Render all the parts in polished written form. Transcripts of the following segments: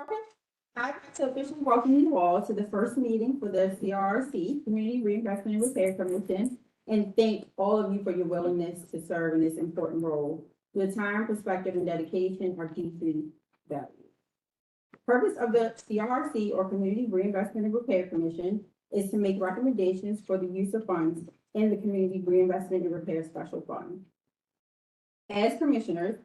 Okay. I'd like to officially welcome you all to the first meeting for the CRC, Community Reinvestment and Repair Commission, and thank all of you for your willingness to serve in this important role. Your time, perspective, and dedication are deeply valued. Purpose of the CRC, or Community Reinvestment and Repair Commission, is to make recommendations for the use of funds in the Community Reinvestment and Repair Special Fund. As commissioners,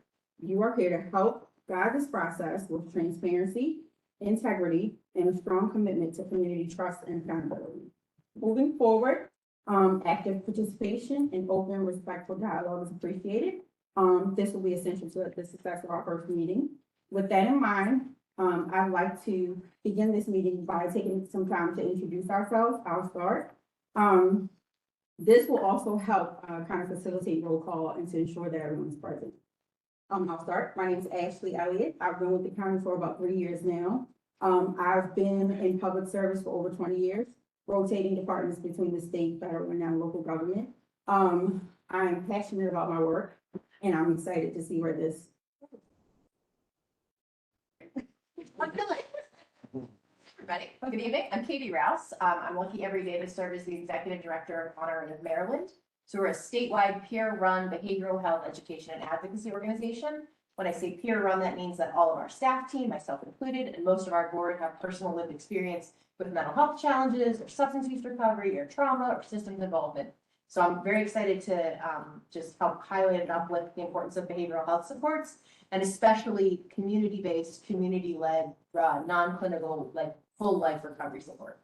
you are here to help guide this process with transparency, integrity, and a strong commitment to community trust and accountability. Moving forward, active participation and open, respectful dialogue is appreciated. This will be essential to the success of our first meeting. With that in mind, I'd like to begin this meeting by taking some time to introduce ourselves. I'll start. This will also help kind of facilitate roll call and to ensure that everyone's present. I'll start. My name is Ashley Elliott. I've been with the county for about 3 years now. I've been in public service for over 20 years, rotating departments between the state, federal, and now local government. I'm passionate about my work, and I'm excited to see where this. Everybody, good evening. I'm Katie Rouse. I'm lucky every day to serve as the Executive Director of Honor of Maryland. So we're a statewide peer-run behavioral health education and advocacy organization. When I say peer-run, that means that all of our staff team, myself included, and most of our board have personal lived experience with mental health challenges, or substance use recovery, or trauma, or systems involvement. So I'm very excited to just help highlight and uplift the importance of behavioral health supports, and especially community-based, community-led, non-clinical, like full life recovery support.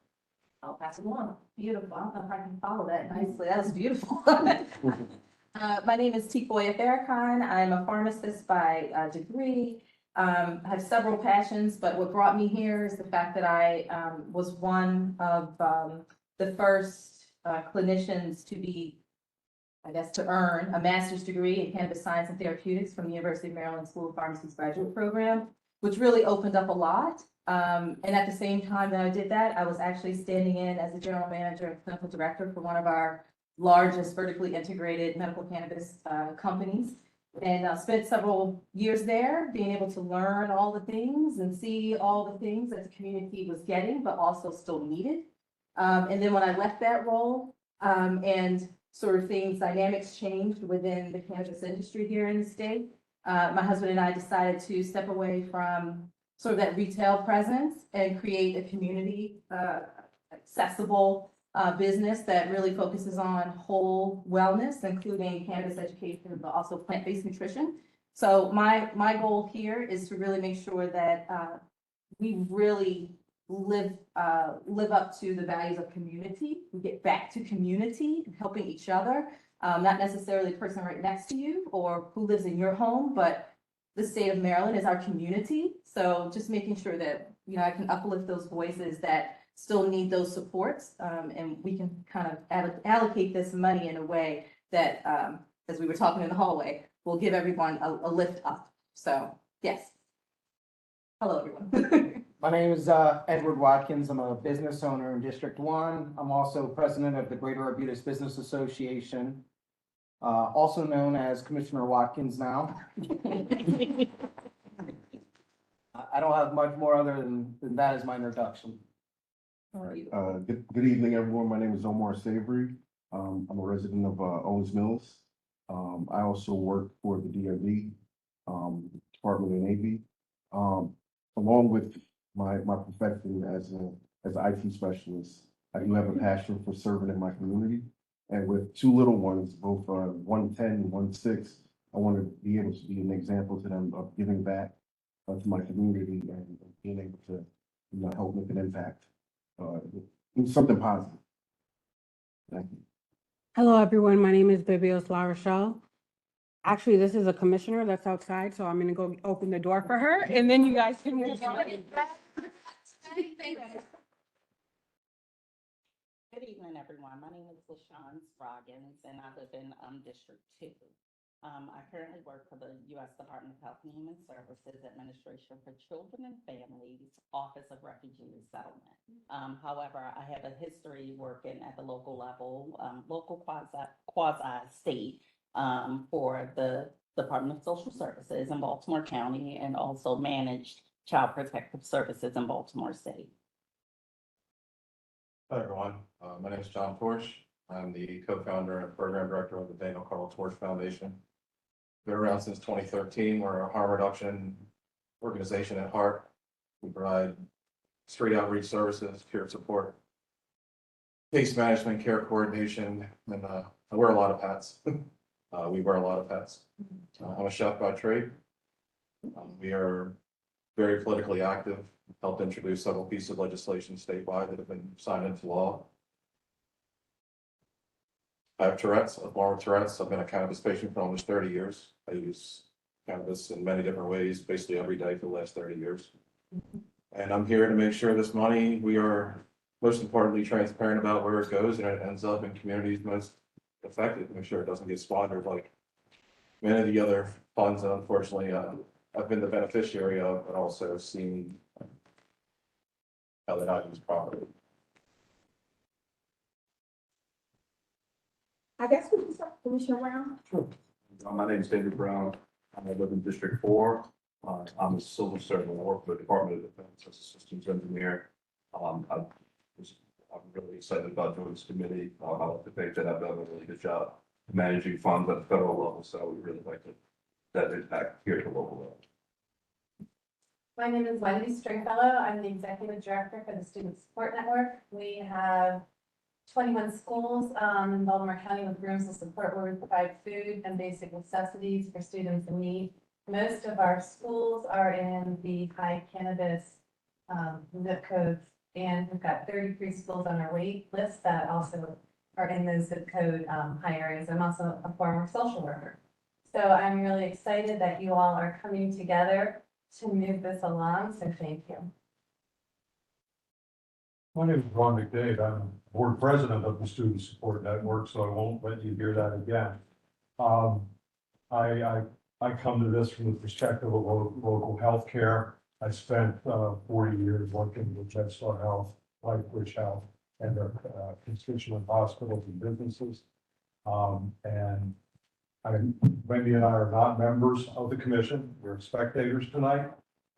I'll pass it along. Beautiful. I don't know if I can follow that nicely. That was beautiful. My name is Tifoya Farrakhan. I'm a pharmacist by degree. I have several passions, but what brought me here is the fact that I was one of the first clinicians to be, I guess, to earn a master's degree in cannabis science and therapeutics from the University of Maryland School of Pharmacy's graduate program, which really opened up a lot. And at the same time that I did that, I was actually standing in as the general manager and clinical director for one of our largest vertically integrated medical cannabis companies. And spent several years there being able to learn all the things and see all the things that the community was getting, but also still needed. And then when I left that role, and sort of things, dynamics changed within the cannabis industry here in the state, my husband and I decided to step away from sort of that retail presence and create a community accessible business that really focuses on whole wellness, including cannabis education, but also plant-based nutrition. So my goal here is to really make sure that we really live up to the values of community. We get back to community and helping each other, not necessarily the person right next to you or who lives in your home, but the state of Maryland is our community. So just making sure that, you know, I can uplift those voices that still need those supports. And we can kind of allocate this money in a way that, as we were talking in the hallway, will give everyone a lift up. So yes. Hello, everyone. My name is Edward Watkins. I'm a business owner in District 1. I'm also president of the Greater Arbutus Business Association, also known as Commissioner Watkins now. I don't have much more other than that as my introduction. Good evening, everyone. My name is Omar Savory. I'm a resident of Owens Mills. I also work for the DoD, Department of the Navy. Along with my profession as an IT specialist, I do have a passion for serving in my community. And with two little ones, both 110 and 16, I want to be able to be an example to them of giving back to my community and being able to, you know, help make an impact. Something positive. Thank you. Hello, everyone. My name is Bibios La Rochelle. Actually, this is a commissioner that's outside, so I'm going to go open the door for her, and then you guys can move on. Good evening, everyone. My name is LaShawn Scroggins, and I live in District 2. I currently work for the U.S. Department of Health and Human Services Administration for Children and Families, Office of Refugee Resettlement. However, I have a history working at the local level, local quasi-state, for the Department of Social Services in Baltimore County, and also managed Child Protective Services in Baltimore City. Hi, everyone. My name is John Torch. I'm the co-founder and program director of the Daniel Carl Torch Foundation. Been around since 2013. We're a harm reduction organization at heart. We provide street outreach services, peer support, case management, care coordination, and I wear a lot of hats. We wear a lot of hats. I'm a chef by trade. We are very politically active, helped introduce several pieces of legislation statewide that have been signed into law. I have Tourette's, a form of Tourette's. I've been a cannabis patient for almost 30 years. I use cannabis in many different ways, basically every day for the last 30 years. And I'm here to make sure this money, we are most importantly transparent about where it goes and it ends up in communities most affected, make sure it doesn't get squandered like many of the other funds that unfortunately I've been the beneficiary of, but also seen how they're not used properly. I guess we can start, Commissioner Brown. My name is David Brown. I live in District 4. I'm a civil servant. I work for the Department of Defense as a systems engineer. I'm really excited about joining this committee. I like to think that I've done a really good job managing funds at the federal level, so I would really like to that impact here at the local level. My name is Wendy Stringfellow. I'm the executive director for the Student Support Network. We have 21 schools in Baltimore County with rooms of support where we provide food and basic necessities for students in need. Most of our schools are in the high cannabis zip codes, and we've got 33 schools on our wait list that also are in those zip code high areas. I'm also a former social worker. So I'm really excited that you all are coming together to move this along, so thank you. My name is Ron McDade. I'm board president of the Student Support Network, so I won't let you hear that again. I come to this from the perspective of local healthcare. I spent 40 years working with Jetstar Health, LifeBridge Health, and their constituent hospitals and businesses. And Wendy and I are not members of the commission. We're spectators tonight.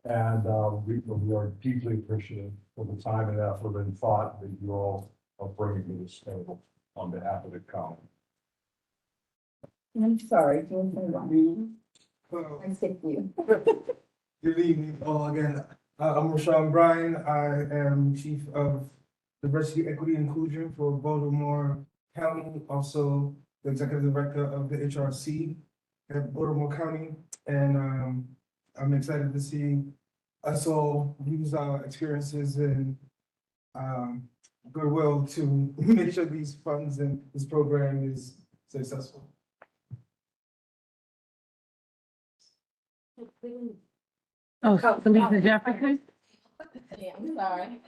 And we are deeply appreciative of the time and effort and thought that you all are bringing to this table on behalf of the county. I'm sorry, Commissioner Brown. I skipped you. Good evening, all again. I'm Rashawn Bryan. I am Chief of Diversity, Equity, Inclusion for Baltimore County, also the Executive Director of the HRC at Baltimore County. And I'm excited to see us all use our experiences and goodwill to make sure these funds and this program is successful. Oh, Lisa Jefferson? Yeah, I'm sorry.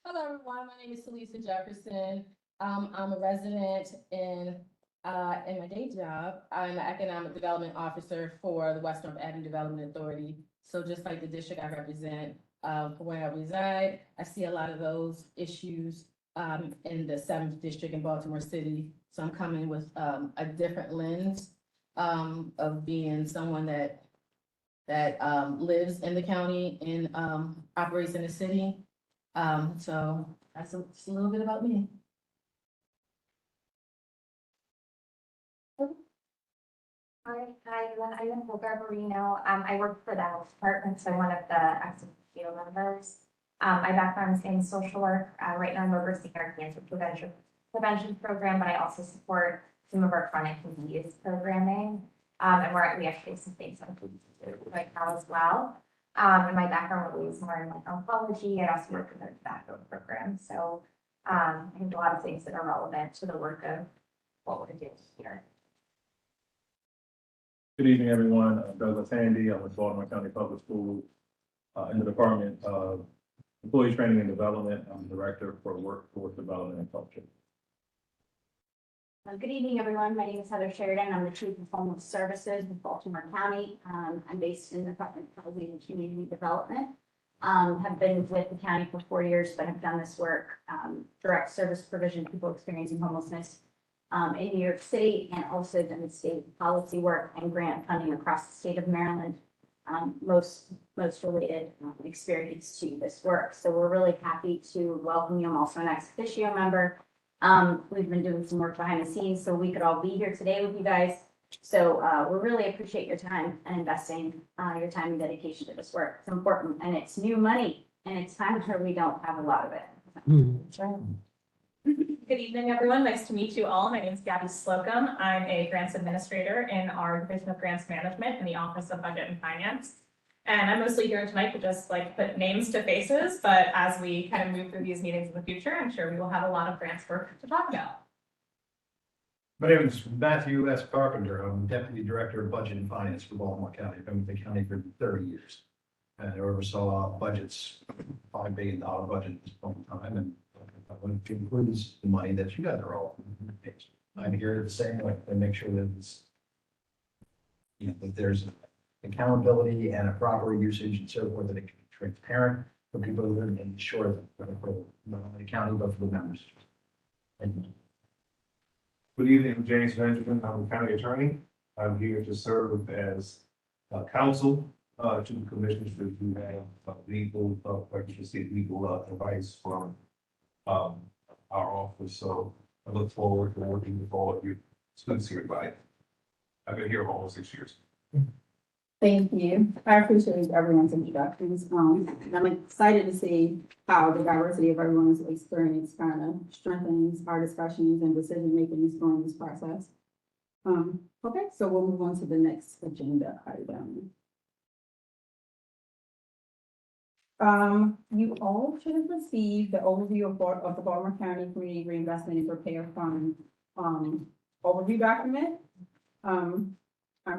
Hello, everyone. My name is Lisa Jefferson. I'm a resident in my day job. I'm an economic development officer for the West North Avenue Development Authority. So just like the district I represent, for where I reside, I see a lot of those issues in the 7th district in Baltimore City. So I'm coming with a different lens of being someone that lives in the county and operates in the city. So that's just a little bit about me. Hi, I'm Nicole Garbarino. I work for the health department, so I'm one of the active field members. My background is in social work. Right now I'm overseeing our cancer prevention program, but I also support some of our chronic disease programming. And we actually have some things on right now as well. And my background really is more in like oncology. I also work in the tobacco program. So I think a lot of things that are relevant to the work of what we're doing here. Good evening, everyone. I'm Douglas Handy. I'm with Baltimore County Public Schools in the Department of Employee Training and Development. I'm Director for Workforce Development and Culture. Good evening, everyone. My name is Heather Sheridan. I'm the Chief of Homeless Services with Baltimore County. I'm based in the Department of Housing and Community Development. Have been with the county for 4 years, but have done this work, direct service provision to people experiencing homelessness in New York State, and also done state policy work and grant funding across the state of Maryland. most related experience to this work. So we're really happy to welcome you. I'm also an ex officio member. We've been doing some work behind the scenes so we could all be here today with you guys. So we really appreciate your time and investing your time and dedication to this work. It's important and it's new money and it's time where we don't have a lot of it. Good evening, everyone. Nice to meet you all. My name is Gabby Slocum. I'm a grants administrator in our Division of Grants Management in the Office of Budget and Finance. And I'm mostly here tonight to just put names to faces, but as we kind of move through these meetings in the future, I'm sure we will have a lot of grants work to talk about. My name is Matthew S. Carpenter. I'm Deputy Director of Budget and Finance for Baltimore County. I've been with the county for 30 years. And I oversaw budgets, $5 billion budget at this point in time, and it includes the money that you guys are all. I'm here the same way to make sure that it's, that there's accountability and a proper usage and so forth, that it can be transparent for people to live and ensure that for not only the county, but for the members. Thank you. Good evening, I'm James Benjamin. I'm a county attorney. I'm here to serve as counsel to the commissioners who have legal, legal advice from our office. So I look forward to working with all of you. It's good to see everybody. I've been here almost 6 years. Thank you. I appreciate everyone's introductions. I'm excited to see how the diversity of everyone's experience kind of strengthens our discussions and decision-making during this process. Okay, so we'll move on to the next agenda item. You all should have received the overview of the Baltimore County Community Reinvestment and Repair Fund overview document. I'm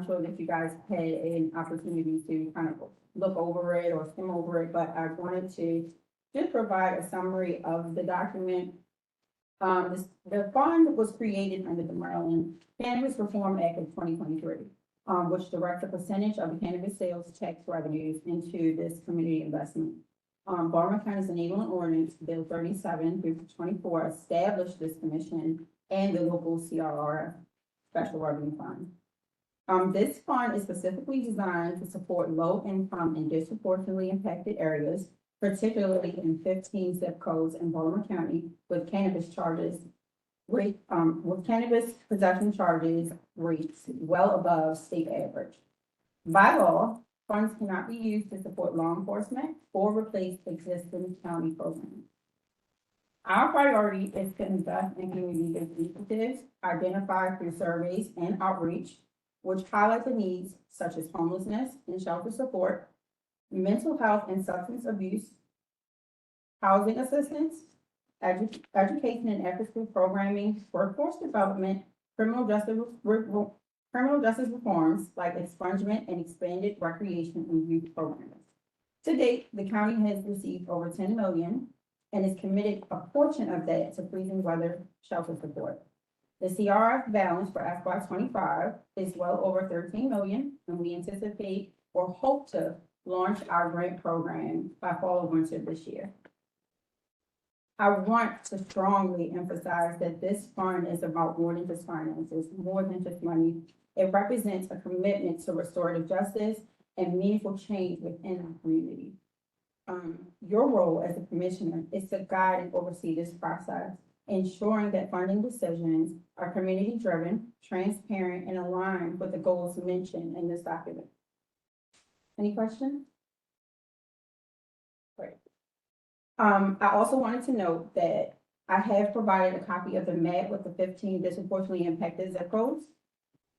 sure that you guys had an opportunity to kind of look over it or skim over it, but I wanted to just provide a summary of the document. The fund was created under the Maryland Cannabis Reform Act of 2023, which directs a percentage of the cannabis sales tax revenues into this community investment. Baltimore County's enabling ordinance, Bill 37 through 24, established this commission and the local CRR Special Revenue Fund. This fund is specifically designed to support low-income and disproportionately impacted areas, particularly in 15 zip codes in Baltimore County with cannabis possession charges rates well above state average. By law, funds cannot be used to support law enforcement or replace existing county programs. Our priority is to invest in community initiatives identified through surveys and outreach, which highlight the needs such as homelessness and shelter support, mental health and substance abuse, housing assistance, education and after-school programming, workforce development, criminal justice reforms like expungement and expanded recreation and youth programs. To date, the county has received over $10 million and is committed a portion of that to freezing weather shelter support. The CRF balance for FY 25 is well over $13 million, and we anticipate or hope to launch our grant program by fall or winter this year. I want to strongly emphasize that this fund is about more than just finances, more than just money. It represents a commitment to restorative justice and meaningful change within our community. Your role as a commissioner is to guide and oversee this process, ensuring that funding decisions are community-driven, transparent, and aligned with the goals mentioned in this document. Any questions? Great. I also wanted to note that I have provided a copy of the map with the 15 disproportionately impacted zip codes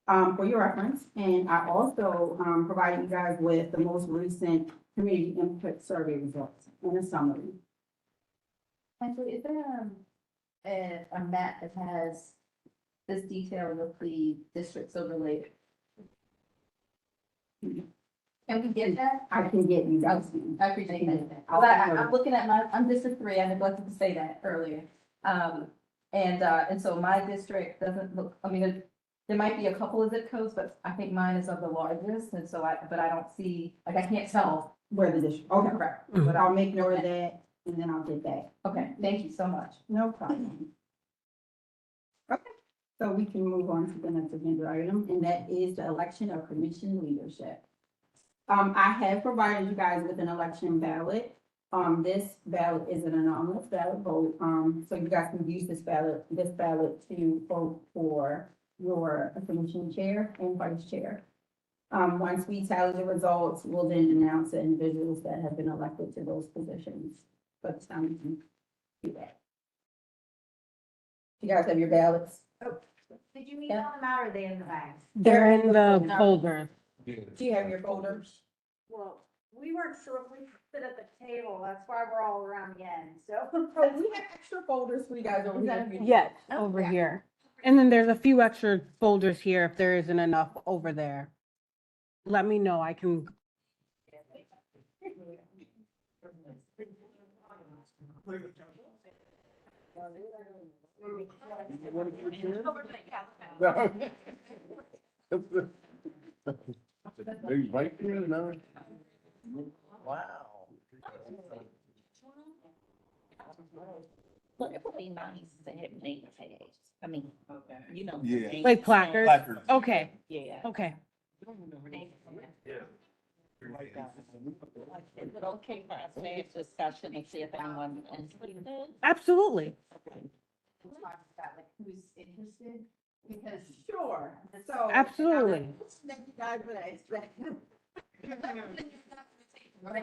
for your reference, and I also provided you guys with the most recent community input survey results in a summary. Actually, is there a map that has this detail with the districts overlaid? Can we get that? I can get you guys. I appreciate that. I'm looking at I'm District 3, I neglected to say that earlier. And so my district doesn't look, I mean, there might be a couple of zip codes, but I think mine is of the largest, and so but I don't see, I can't tell. Where the district, okay, correct, but I'll make note of that, and then I'll get that. Okay, thank you so much. No problem. Okay, so we can move on to the next agenda item, and that is the election of commission leadership. I have provided you guys with an election ballot. This ballot is an anonymous ballot vote, so you guys can use this ballot to vote for your commission chair and vice chair. Once we tally the results, we'll then announce the individuals that have been elected to those positions. But it's time we can do that. You guys have your ballots? Did you need them out or are they in the bags? They're in the folder. Do you have your folders? Well, we weren't sure if we could sit at the table. That's why we're all around the end, so. Oh, we have extra folders for you guys over here. Yes, over here. And then there's a few extra folders here if there isn't enough over there. Let me know, I can. Maybe right there, no? Wow. Well, it would be nice to have name tags. I mean, you know. Yeah. names. Like placards? Placards. Okay, Yeah. okay. Is it okay for us to have discussion and see if anyone is interested? Absolutely. We'll talk about like who's interested, because. Sure, so. Absolutely. Thank you guys for that. I want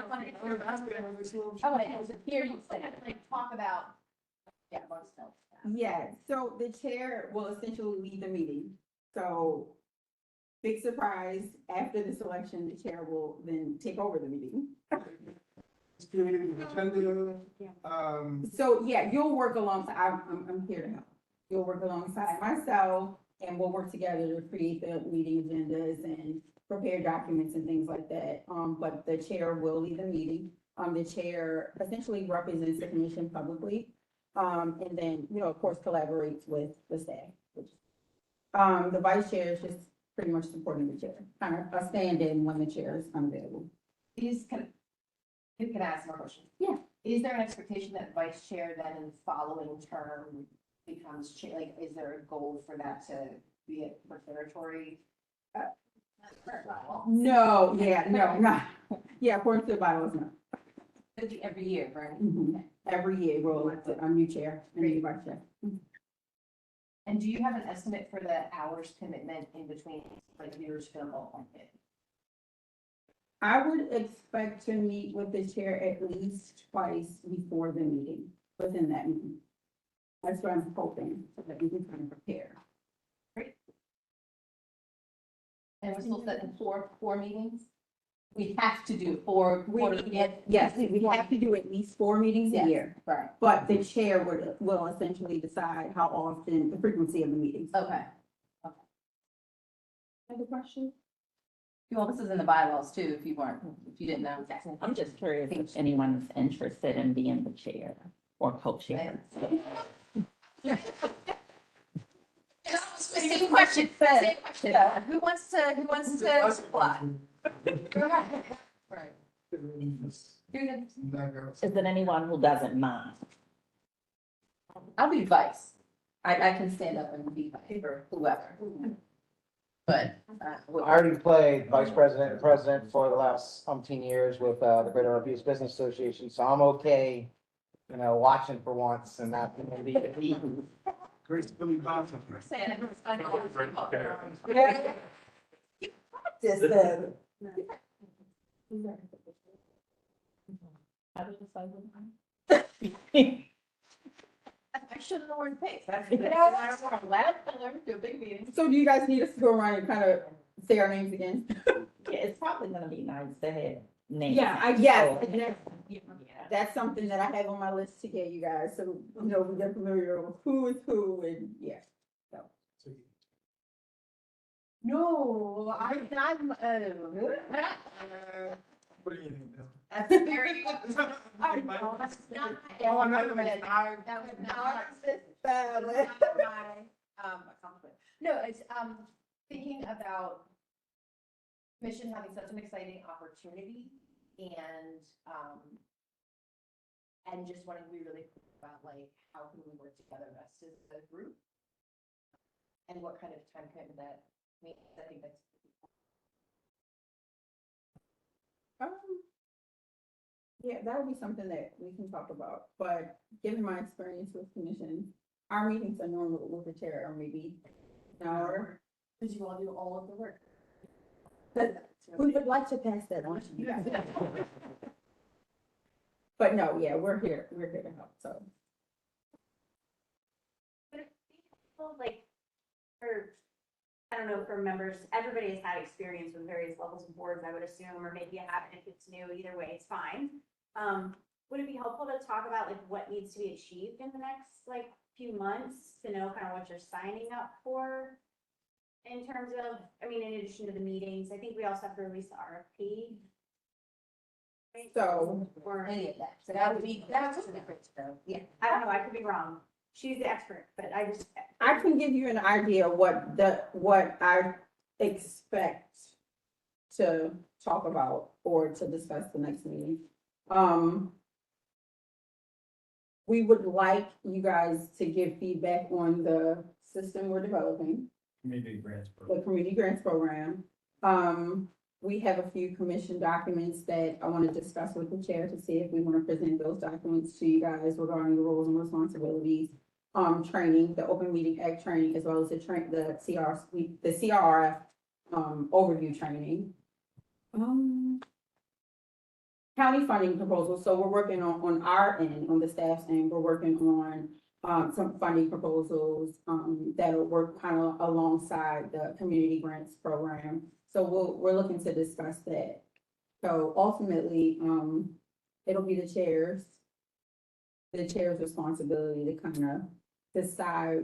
to hear you say it, like talk about, yeah, most of that. Yeah, so the chair will essentially lead the meeting. So big surprise, after this election, the chair will then take over the meeting. So yeah, you'll work alongside, I'm here to help. You'll work alongside myself and we'll work together to create the meeting agendas and prepare documents and things like that. But the chair will lead the meeting. The chair essentially represents the commission publicly. And then, you know, of course, collaborates with the staff. The vice chair is just pretty much supporting the chair, kind of a stand-in when the chair is unavailable. Can I ask more questions? Yeah. Is there an expectation that vice chair then in the following term becomes chair? Like, is there a goal for that to be a per territory? No, yeah, no, not, yeah, according to the bylaws, no. Every year, right? Mhm. Every year, we'll elect a new chair and a new vice chair. And do you have an estimate for the hours commitment in between, like, years film appointed? I would expect to meet with the chair at least twice before the meeting, within that meeting. That's what I'm hoping, so that we can kind of prepare. And we're still setting four meetings? We have to do four. Yes, we have to do at least 4 meetings a Yes, year, right. but the chair will essentially decide how often, the frequency of the meetings. Okay. Other question? Well, this is in the bylaws too, if you didn't know. I'm just curious if anyone's interested in being the chair or co-chair. Same question. Same question. Who wants to apply? Right. Is there anyone who doesn't mind? I'll be vice. I can stand up and be vice for whoever. But. I already played vice president and president for the last umpteen years with the Greater Abuse Business Association, so I'm okay, you know, watching for once and not being the lead. Grace Billy Johnson. Yeah. Just then. I should have worn pink. That's loud color to a big meeting. So do you guys need us to go around and kind of say our names again? Yeah, it's probably gonna be nice to have names. Yes, that's something that I have on my list to get you guys, so, you know, we get familiar with who is who and, yeah. So. No, I'm, What do you think, Bill? that's very. I know, that's not my. Oh, no, That was not my, accomplishment. No, it's, thinking about commission having such an exciting opportunity and just wanting to be really clear about like, how can we work together best as a group? And what kind of time commitment that means, I think that's. Yeah, that would be something that we can talk about, but given my experience with commissions, our meetings are normally with the chair or maybe an hour. Because you all do all of the work. We would like to pass that on to you. But no, yeah, we're here to help, so. But if people like, or, I don't know, for members, everybody has had experience with various levels of boards, I would assume, or maybe you haven't, if it's new, either way, it's fine. Would it be helpful to talk about like what needs to be achieved in the next like few months to know kind of what you're signing up for? In terms of, I mean, in addition to the meetings, I think we also have to release the RFP. Right? So, Or, Any of that. So that would be great to know. yeah, I don't know, I could be wrong. She's the expert, but I just. I can give you an idea of what I expect to talk about or to discuss the next meeting. We would like you guys to give feedback on the system we're developing, Community grants. the community grants program. We have a few commission documents that I want to discuss with the chair to see if we want to present those documents to you guys regarding the roles and responsibilities. Training, the Open Meeting Act training, as well as the CRF, overview training. County funding proposals, so we're working on our end, on the staff's end, we're working on some funding proposals that'll work kind of alongside the community grants program. So we're looking to discuss that. So ultimately, it'll be the chair's responsibility to kind of decide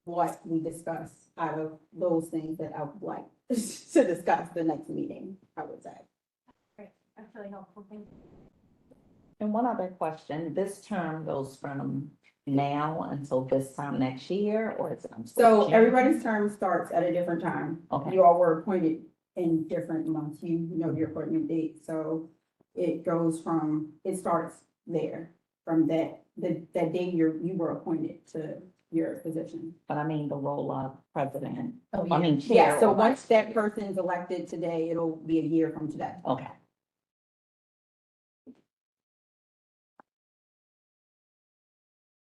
what we discuss out of those things that I would like to discuss the next meeting, I would say. Great, that's really helpful, thank you. And one other question, this term goes from now until this time next year, or is it? So everybody's term starts at a different time. Okay. You all were appointed in different months, you know your appointment date, so it starts there, from that day you were appointed to your position. But I mean, the role of president, Oh, I mean, chair. Yeah, so or once vice that chair. person is elected today, it'll be a year from today. Okay.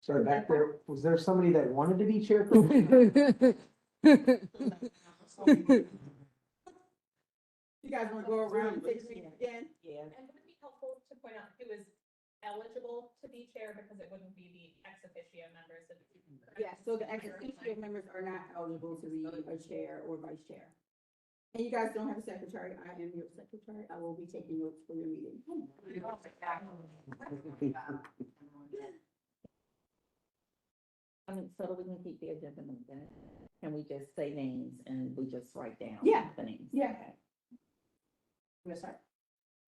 Sorry, back there, was there somebody that wanted to be chair? You guys wanna go around and take it again? Yeah. And would it be helpful to point out who is eligible to be chair, because it wouldn't be the ex officio members of. Yeah, so the ex officio members are not eligible to be a chair or vice chair. And you guys don't have a secretary, I am your secretary, I will be taking notes for your meeting. I mean, so that we can keep the agenda moving, can we just say names and we just write down? Yeah. The names? Yeah. Okay. I'm gonna start.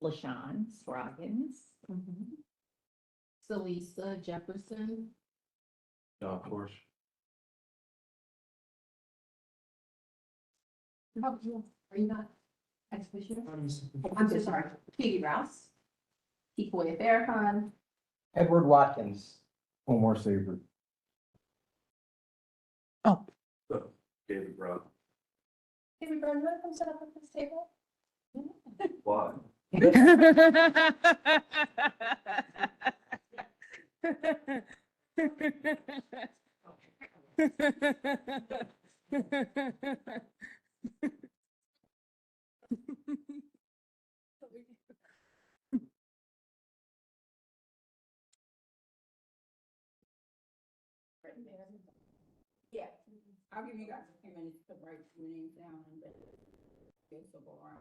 LaShawn Scroggins. Salisa Jefferson. John Torch. How about you? Are you not ex officio? I'm I'm so sorry. Katie Rouse. Tikoya Farrakhan. Edward Watkins. Omar Savory. David Brown. David Brown, you want to come sit up at this table? Why? Yeah, I'll give you guys a few minutes to write your names down and then we'll go around.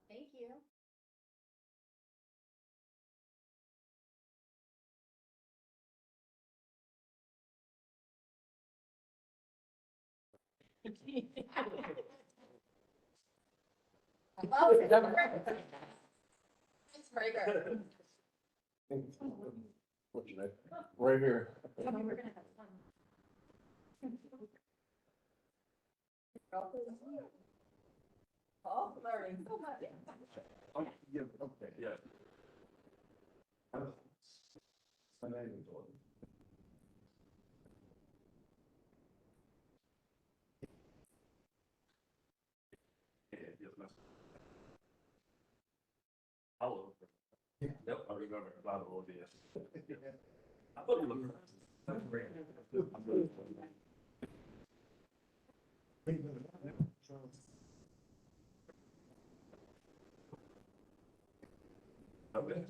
Thank you. I love it. Very good. Right here. We're gonna have fun. Oh, learning so much. Yeah, okay, yeah. Hello. Yep, I remember a lot of old days. I thought you looked. Okay.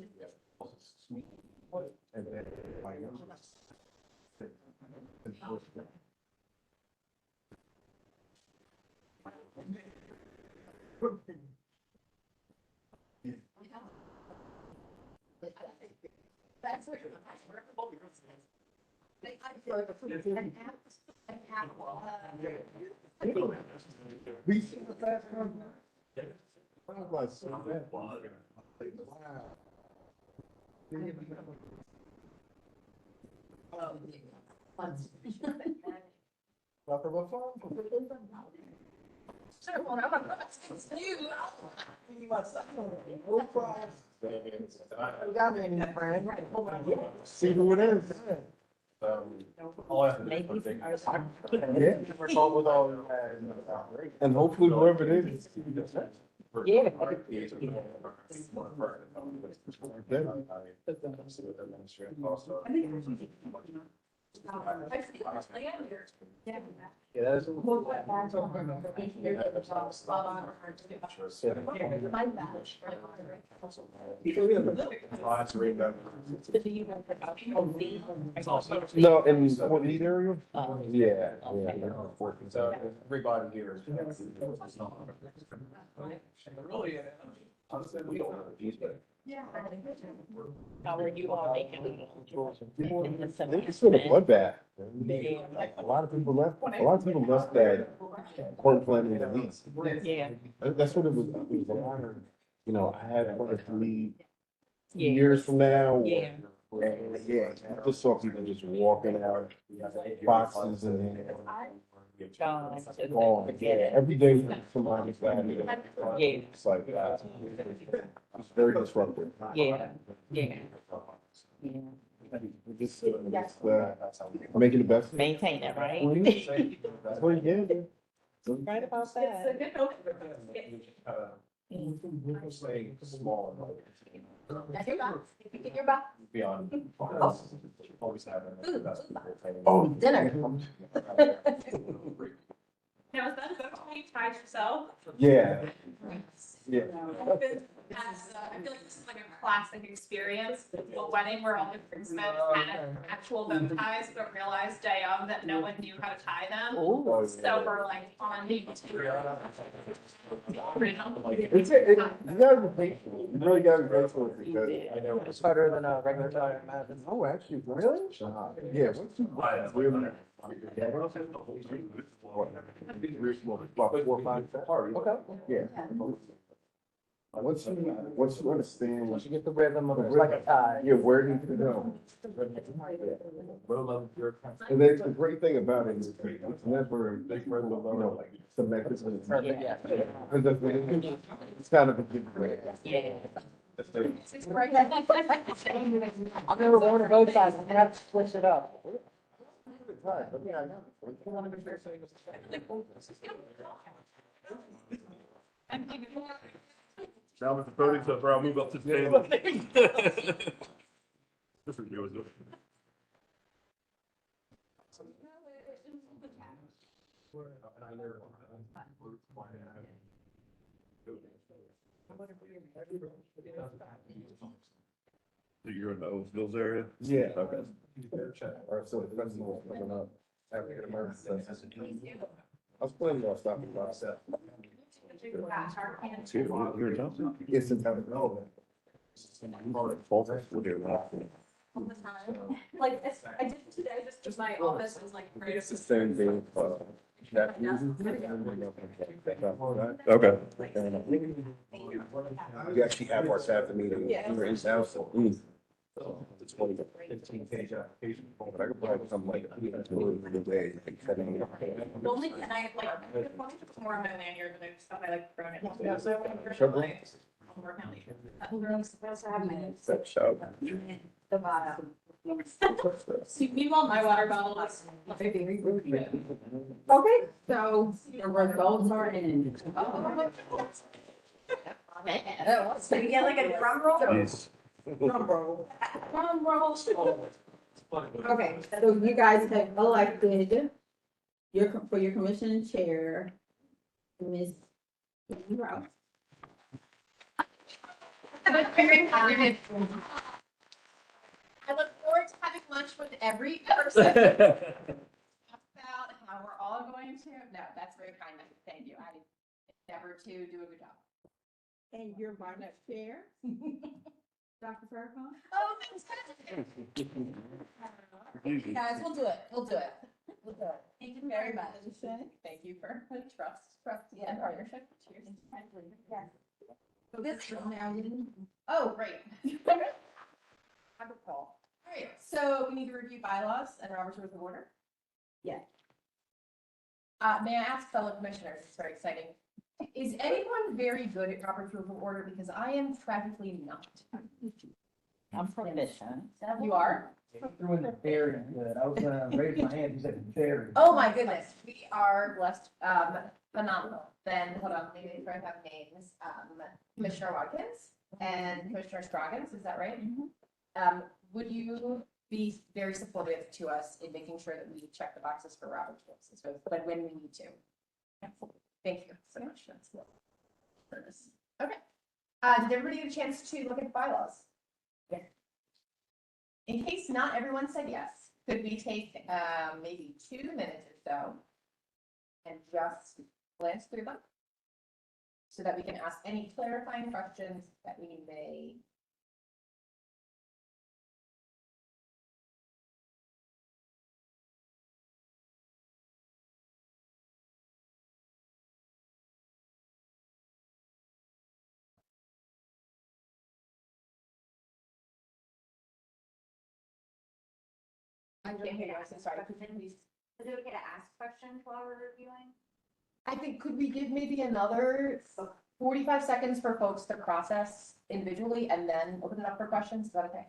And then, That's what we see the fast one. I was like, so bad. Wow. Nothing but fun. See who it is. And hopefully whoever it is. Yeah. Yeah, that's. No, in what lead area? Yeah. So everybody here is. Really, honestly, we don't have these, but. How are you all making? It's been a bloodbath. Like, a lot of people left that point planning to leave. Yeah. That's what it was. It was a lot of, you know, I had one or three Yeah. years from now. Yeah. And yeah, I just saw people just walking out, boxes and. Gone. Oh, yeah, every day somebody's family. Yeah. It's like, it's very disruptive. Yeah. Yeah. Yeah. Just, making the best. Maintain it, right? That's what you get. Right about that. Say small. That's your box. Get your box. Beyond. Always having. Oh, Dinner. Now, is that how you tied yourself? Yeah, yeah. I feel like this is like a classic experience, a wedding where all the groomsmen had actual bow ties, but realized day of that no one knew how to tie them. So we're like on the. It's, you gotta be patient. You really gotta be patient because I know. It's harder than a regular tie, imagine. Oh, actually, really? Yeah, once you really. About 4 or 5 cents. Okay. Yeah. Once you understand. Once you get the rhythm of it, Like like a tie. Yeah, where do you go? And that's the great thing about it is it's never, you know, like symmetrical. Yeah. Because it's kind of a good way. Yeah. I'll I've never worn a bow tie, I'm gonna have to switch it up. Now with the photos up, I'll move up to the table. This is yours. You're in the Owensville area? Yeah. Okay. Or so the festival coming up. African American. I was planning on stopping by. You're in Johnson? Yes, in town. We'll do that. All the time. Like, I did today, just my office was like. It's the same thing. Okay. We actually have our staff meeting here in South. It's 15-page application. But I could probably come like, the day, like 7 a.m. The only, and I like, more on my lanyard, but there's stuff I like thrown in. Yeah. So I want to Sure. Baltimore County. I also have my That's so. the bottom. See, meanwhile, my water bottle is. Okay, so the results are in. So you get like a drum roll? Jeez. Drum roll. Drum roll. Okay, so you guys have elected for your commission chair, Ms. Katie Rouse. Very honored. I look forward to having lunch with every person. About how we're all going to, no, that's very kind of you. Thank you. I endeavor to do a good job. And your vice chair, Dr. Farrakhan. Oh, fantastic. Guys, we'll do it. We'll do it. We'll do it. Thank you very much. Thank you for the trust, and partnership. Cheers. Yes. So this is now in. Oh, great. Wonderful. All right, so we need to review bylaws and Robert's Rules of Order. Yeah. May I ask fellow commissioners, it's very exciting. Is anyone very good at Robert's Rules of Order? Because I am tragically not. I'm proficient. You are? Threw in very good. I was gonna raise my hand, you said very. Oh, my goodness, we are blessed, phenomenal. Then, hold on, maybe if I have names, Commissioner Watkins and Commissioner Scroggins, is that right? Would you be very supportive to us in making sure that we check the boxes for Robert's Rules, but when we need to? Thank you so much. That's service. Okay. Did everybody get a chance to look at the bylaws? Yeah. In case not everyone said yes, could we take maybe 2 minutes or so and just glance through them so that we can ask any clarifying questions that we may. I can't hear you, I'm so sorry. Could you please? Is it okay to ask questions while we're reviewing? I think, could we give maybe another 45 seconds for folks to process individually and then open it up for questions? Is that okay?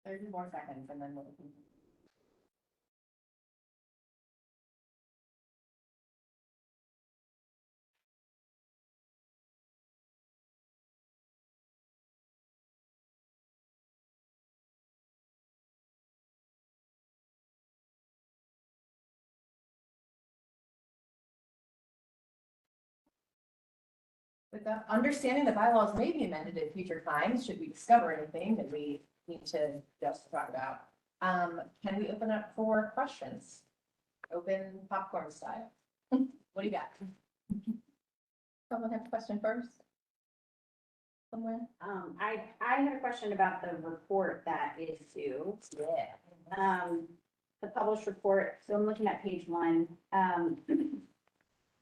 Thirty more seconds and then we'll. With the understanding the bylaws may be amended at future times, should we discover anything that we need to just talk about. Can we open up for questions? open popcorn style. What do you got? Someone have a question first? Somewhere? I had a question about the report that is due. Yeah. The published report, so I'm looking at page 1.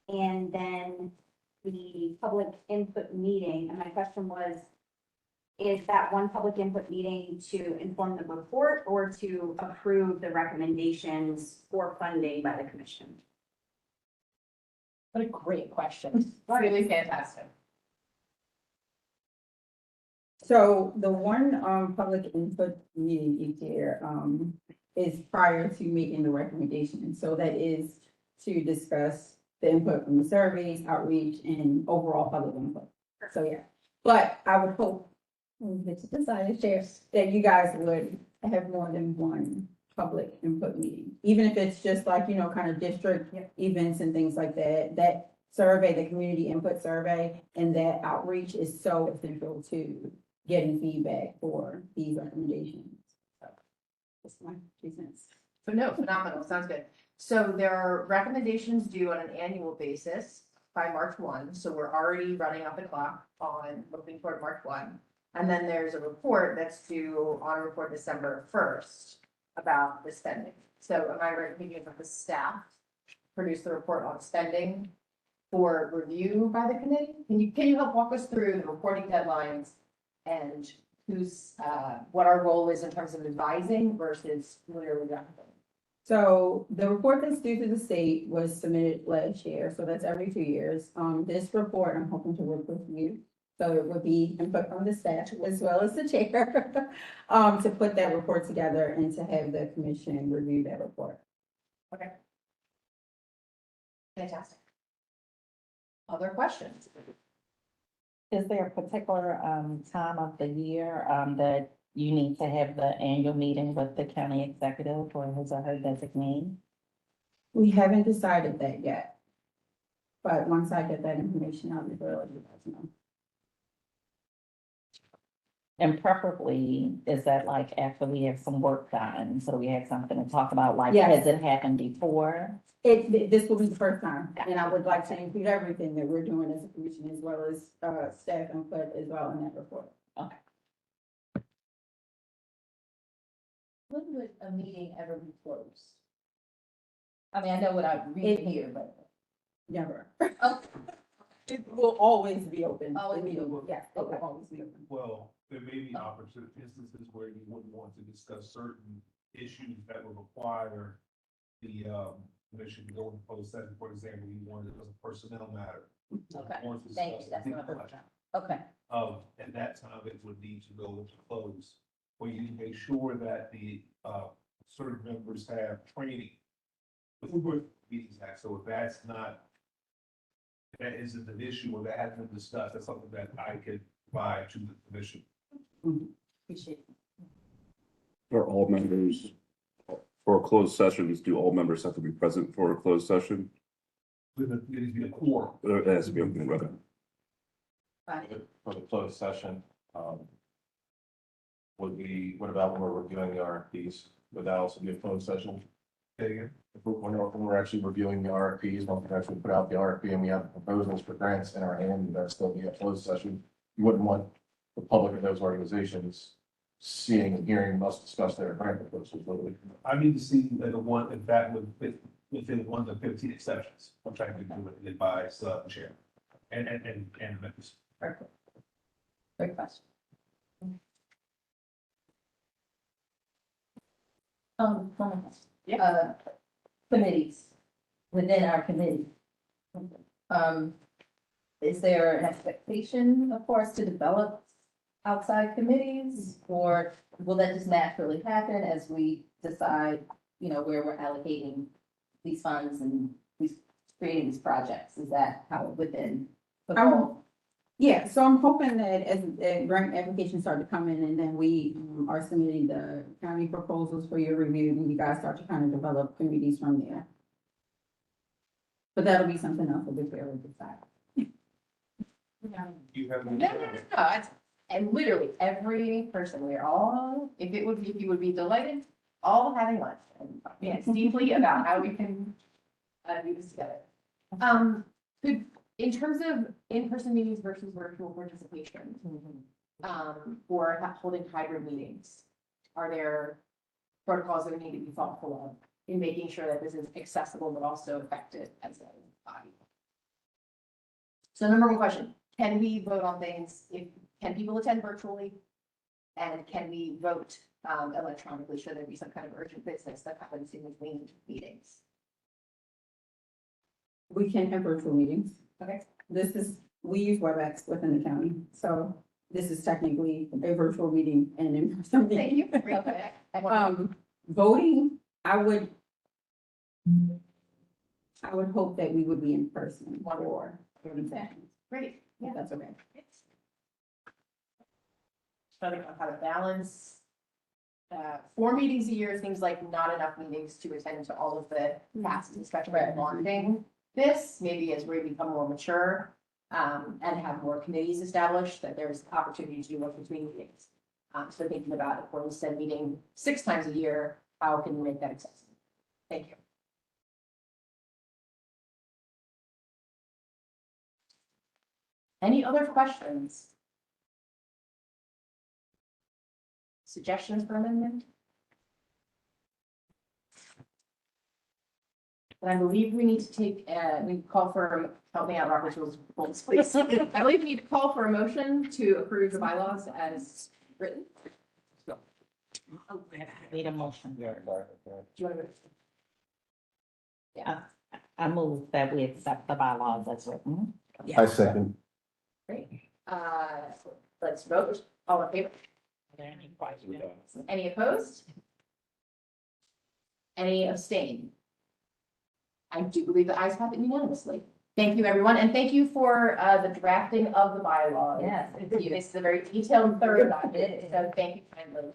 And then the public input meeting, and my question was, is that one public input meeting to inform the report or to approve the recommendations for funding by the commission? What a great question. Really fantastic. So the one, public input meeting each year, is prior to making the recommendation. So that is to discuss the input from the surveys, outreach, and overall public input. So, yeah. But I would hope, when we get to decide, chairs, that you guys would have more than one public input meeting. Even if it's just like, you know, kind of district events and things like that. That survey, the community input survey, and that outreach is so essential to getting feedback for these recommendations. So that's my 2 cents. So no, phenomenal, sounds good. So there are recommendations due on an annual basis by March 1, so we're already running up the clock on moving toward March 1. And then there's a report that's due on report December 1st about the spending. So am I right, thinking that the staff produce the report on spending for review by the committee? Can you help walk us through the reporting deadlines and who's, what our role is in terms of advising versus literally recommending? So the report that's due to the state was submitted last year, so that's every 2 years. This report, I'm hoping to work with you. So it would be input from the staff as well as the chair, to put that report together and to have the commission review that report. Okay. Fantastic. Other questions? Is there a particular time of the year that you need to have the annual meeting with the county executive or his or her designee? We haven't decided that yet. But once I get that information, I'll be able to let you guys know. And preferably, is that like after we have some work done, so we have something to talk about, like, Yes. has it happened before? This will be the first time, and I would like to include everything that we're doing as a commission, as well as, staff input as well in that report. Okay. When would a meeting ever be closed? I mean, I know what I read here, but. Never. Oh. It will always be open. Always The be meeting open. will- Yes, it will always be open. Well, there may be opportune instances where you wouldn't want to discuss certain issues that would require the, commission to go into closed session. For example, you wanted to discuss a personnel matter. Okay, Want to thank discuss you, that's things another like- Okay, At that time, it would need to go into close, where you make sure that the, certain members have training with the meetings act. So if that's not, if that isn't an issue or that hasn't been discussed, that's something that I could provide to the commission. appreciate it. Are all members, for closed sessions, do all members have to be present for a closed session? With a, it be a quorum. It has to be open, right? For the closed session, what about when we're reviewing the RFPs? Would that also be a closed session? Say If we're actually reviewing the RFPs, when we actually put out the RFP and we have proposals for grants in our hand, would that still be a closed session? You wouldn't want the public of those organizations seeing and hearing us discuss their grant proposals, would we? I need to see that one, if that would fit within one of the 15 exceptions. I'm trying to do it by chair and members. Perfect. Great question. Committees, within our committee. Is there an expectation, of course, to develop outside committees? Or will that just naturally happen as we decide, you know, where we're allocating these funds and creating these projects? Is that how it would then evolve? Yeah, so I'm hoping that as grant applications start to come in, and then we are submitting the county proposals for your review, and you guys start to kind of develop committees from there. But that'll be something else that we'll be able to decide. You have. No. And literally every person, we're all, if you would be delighted, all having lunch and talking deeply about how we can do this together. Could, in terms of in-person meetings versus virtual participation, or holding hybrid meetings, are there protocols that we need to be thoughtful of in making sure that this is accessible but also effective as a body? So number one question, can we vote on things can people attend virtually? And can we vote electronically? Should there be some kind of urgent business that happens in between meetings? We can have virtual meetings. Okay. We use WebEx within the county, so this is technically a virtual meeting and in person Thank meeting. you. Okay. Voting, I would hope that we would be in person for voting sessions. Great. If that's okay. Trying to think of how to balance. 4 meetings a year seems like not enough meetings to attend to all of the tasks, especially Right. wanting this, maybe as we become more mature, and have more committees established, that there's opportunity to do work between meetings. So thinking about if we're instead meeting 6 times a year, how can we make that accessible? Thank you. Any other questions? Suggestions for amendment? And I believe we need to take, we call for, help me out, Robert's rules, please. I believe we need to call for a motion to approve the bylaws as written. Need a motion. Do you want to? Yeah, I move that we accept the bylaws as written. I second. great. Let's vote. All in favor? Are there any questions? Any opposed? Any abstain? I do believe the ayes have it unanimously. Thank you, everyone, and thank you for the drafting of the bylaws. Yes, thank you. This is a very detailed and thorough document, so thank you kindly.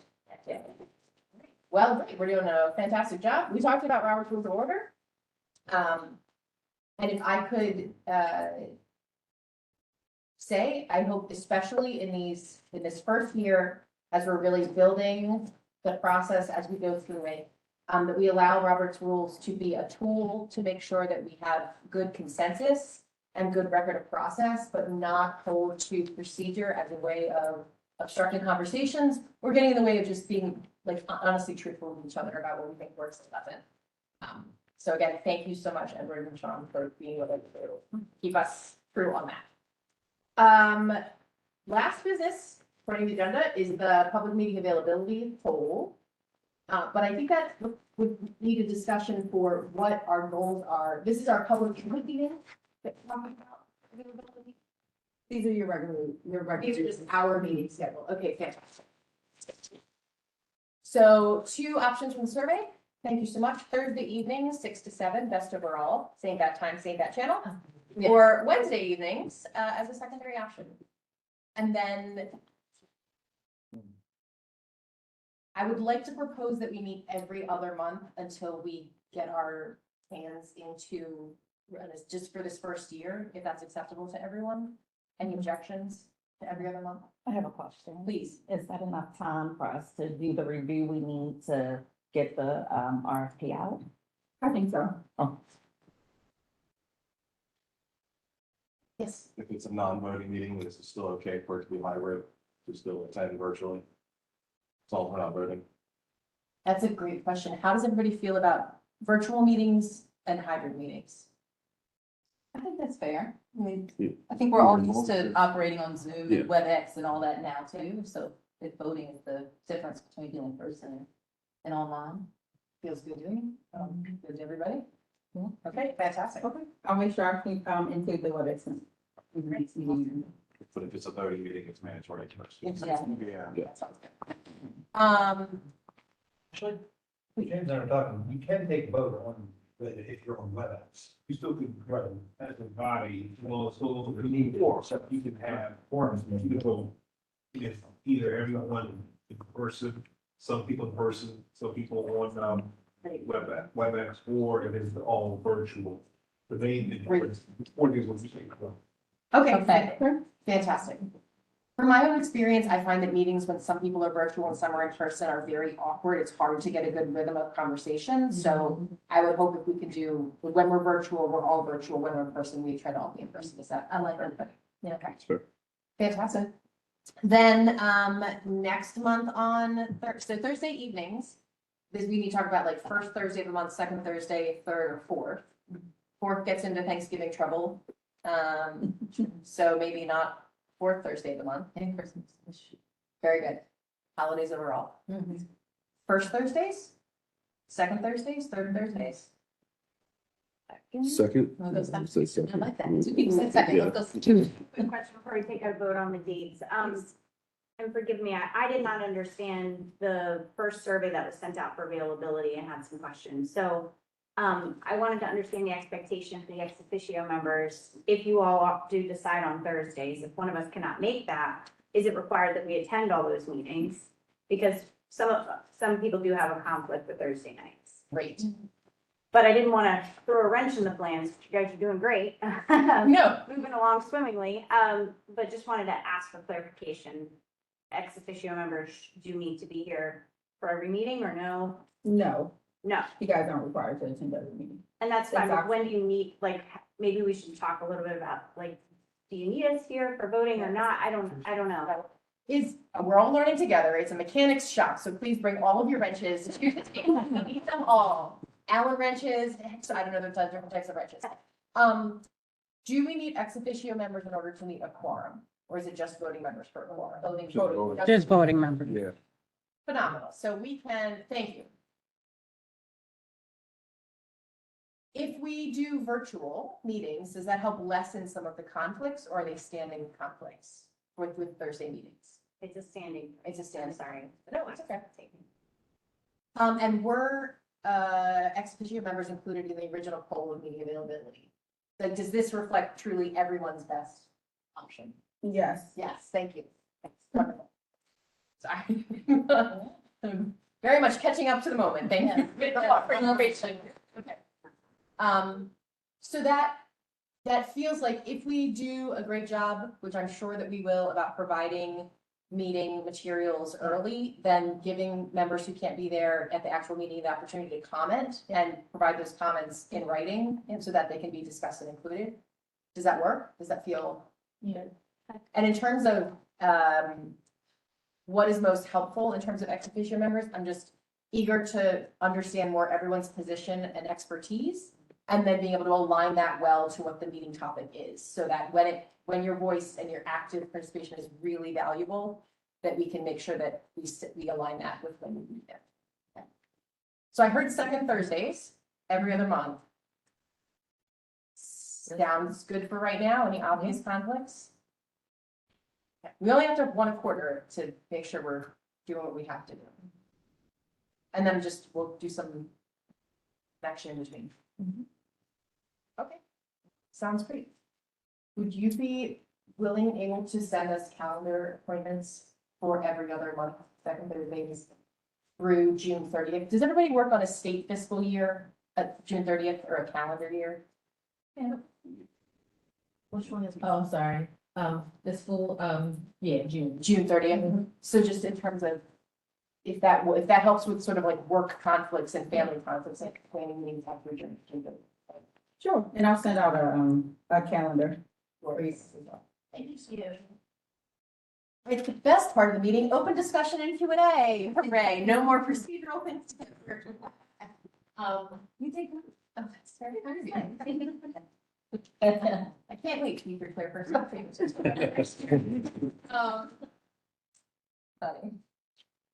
Yeah. Well, great. We're doing a fantastic job. We talked about Robert's Rules of Order. And if I could say, I hope especially in this first year, as we're really building the process as we go through it, that we allow Robert's Rules to be a tool to make sure that we have good consensus and good record of process, but not hold to procedure as a way of obstructing conversations or getting in the way of just being like honestly truthful with each other about what we think works and doesn't. So again, thank you so much, Edward and Sean, for being with us to keep us through on that. Last business according to the agenda is the public meeting availability poll. But I think that would need a discussion for what our goals are. This is our public meeting that we're talking about availability. These are your regular. These are just our meeting schedule. Okay, fantastic. So 2 options from the survey. Thank you so much. Thursday evening, 6 to 7, best overall. Same bat time, same bat channel. Yeah. Or Wednesday evenings as a secondary option. And then I would like to propose that we meet every other month until we get our hands into, just for this first year, if that's acceptable to everyone. Any objections to every other month? I have a question. Please. Is that enough time for us to do the review we need to get the RFP out? I think so. Oh, Yes. If it's a non-voting meeting, this is still okay for it to be hybrid, to still attend virtually. It's all for not voting. That's a great question. How does everybody feel about virtual meetings and hybrid meetings? I think that's fair. I mean, Yeah. I think we're all Yeah. used to operating on Zoom Yeah. and WebEx and all that now too. So if voting is the difference between being in person and online. Feels good to me. Good to everybody? Okay, fantastic. Okay. I'll make sure I can include the WebEx in the next meeting. But if it's a voting meeting, it's mandatory. Yeah. Yeah. That sounds good. Actually, James and I were talking, you can take a vote on, if you're on WebEx. You still could, right, as a body, well, so we need 4, so you can have forums, you can vote. If either everyone in person, some people in person, some people on, WebEx, or if it's all virtual. The main, 4 days will be. Okay, Okay. fantastic. From my own experience, I find that meetings when some people are virtual and some are in person are very awkward. It's hard to get a good rhythm of conversation. So I would hope if we could do, when we're virtual, we're all virtual. When we're in person, we try to all be in person. Is that? I like that. Yeah, okay. That's fair. Fantastic. Then, next month on so Thursday evenings, we need to talk about like first Thursday of the month, second Thursday, third or fourth. Fourth gets into Thanksgiving trouble. So maybe not fourth Thursday of the month. And Christmas. Very good. Holidays overall. First Thursdays? Second Thursdays? Third Thursdays? Second. We'll go second. Say second. I like that. 2 weeks, second. Yeah. Let's go second. Quick question before we take a vote on the dates. And forgive me, I did not understand the first survey that was sent out for availability and had some questions. So I wanted to understand the expectation for the ex officio members. If you all do decide on Thursdays, if one of us cannot make that, is it required that we attend all those meetings? Because some people do have a conflict with Thursday nights. Great. But I didn't want to throw a wrench in the plans. You guys are doing great. No. Moving along swimmingly. But just wanted to ask for clarification. Ex officio members do need to be here for every meeting or no? No, No. you guys aren't required to attend every meeting. And that's fine. But Exactly. when do you meet? Like, maybe we should talk a little bit about, like, do you need us here for voting or not? I don't know. We're all learning together. It's a mechanics shop, so please bring all of your wrenches to the table. We need them all. Allen wrenches, I don't know, there's different types of wrenches. Do we need ex officio members in order to meet a quorum? Or is it just voting members for a quorum? Just voting members. Yeah. Phenomenal. So we can, thank you. If we do virtual meetings, does that help lessen some of the conflicts or are they standing conflicts with Thursday meetings? It's a standing. It's a standing. I'm sorry. No, it's okay. And were ex officio members included in the original poll of meeting availability? Like, does this reflect truly everyone's best option? Yes. Yes, thank you. Thanks. Wonderful. Sorry. I'm very much catching up to the moment. Thank you. Okay. So that feels like if we do a great job, which I'm sure that we will, about providing meeting materials early, then giving members who can't be there at the actual meeting the opportunity to comment and provide those comments in writing and so that they can be discussed and included. Does that work? Does that feel? Yeah. And in terms of what is most helpful in terms of ex officio members, I'm just eager to understand more everyone's position and expertise, and then being able to align that well to what the meeting topic is, so that when your voice and your active participation is really valuable, that we can make sure that we align that with when we meet them. Okay. So I heard second Thursdays every other month. Sounds good for right now. Any obvious conflicts? Okay. We only have to have one a quarter to make sure we're doing what we have to do. And then we'll do some action in between. Okay, sounds great. Would you be willing and able to send us calendar appointments for every other month, second Thursdays through June 30th? Does everybody work on a state fiscal year at June 30th or a calendar year? Yeah. Which one is? Oh, sorry. This full, yeah, June. June 30th. So just in terms of if that helps with sort of like work conflicts and family conflicts, like planning meetings after June 30th. Sure, and I'll send out a calendar for you as well. Thank you. It's the best part of the meeting, open discussion and Q&A. Hooray, no more procedural things. You take, oh, that's very nice. I can't wait to be prepared for something. Funny.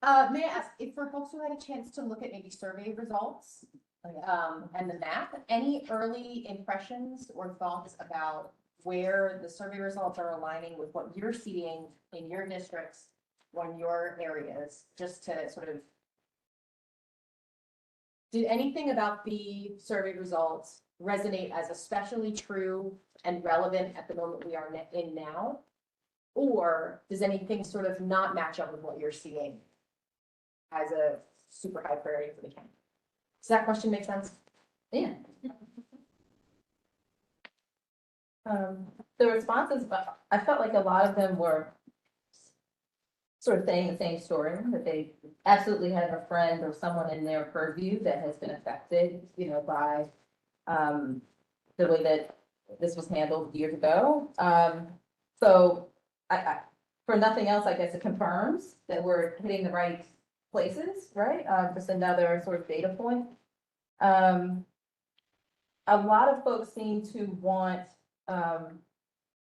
May I ask, if for folks who had a chance to look at maybe survey results, and the map, any early impressions or thoughts about where the survey results are aligning with what you're seeing in your districts or in your areas, just to sort of, did anything about the survey results resonate as especially true and relevant at the moment we are in now? Or does anything sort of not match up with what you're seeing as a super high priority for the county? Does that question make sense? Yeah. The responses, but I felt like a lot of them were sort of saying the same story, that they absolutely have a friend or someone in their purview that has been affected, by the way that this was handled years ago. So for nothing else, I guess it confirms that we're hitting the right places, right? Just another sort of data point. A lot of folks seem to want to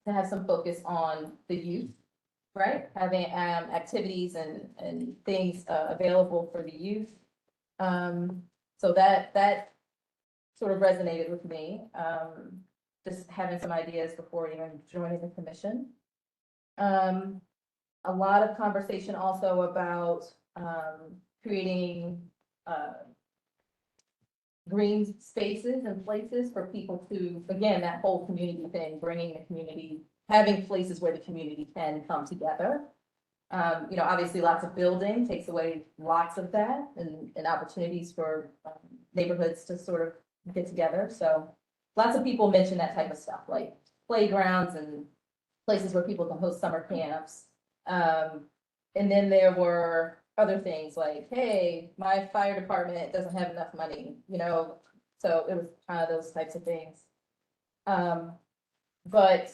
have some focus on the youth, right? Having activities and things available for the youth. So that sort of resonated with me. Just having some ideas before even joining the commission. A lot of conversation also about creating green spaces and places for people to, again, that whole community thing, bringing the community, having places where the community can come together. Obviously lots of building takes away lots of that and opportunities for neighborhoods to sort of get together. So lots of people mention that type of stuff, like playgrounds and places where people can host summer camps. And then there were other things like, hey, my fire department doesn't have enough money, so it was kind of those types of things. But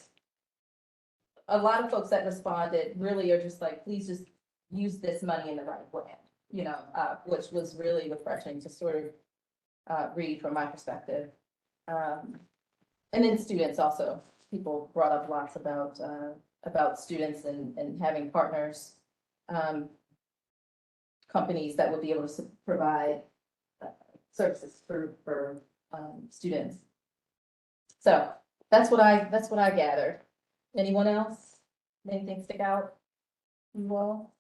a lot of folks that responded really are just like, please just use this money in the right way, which was really refreshing to sort of read from my perspective. And then students also, people brought up lots about students and having partners, companies that would be able to provide services for students. So that's what I gathered. Anyone else? Anything stick out? Well,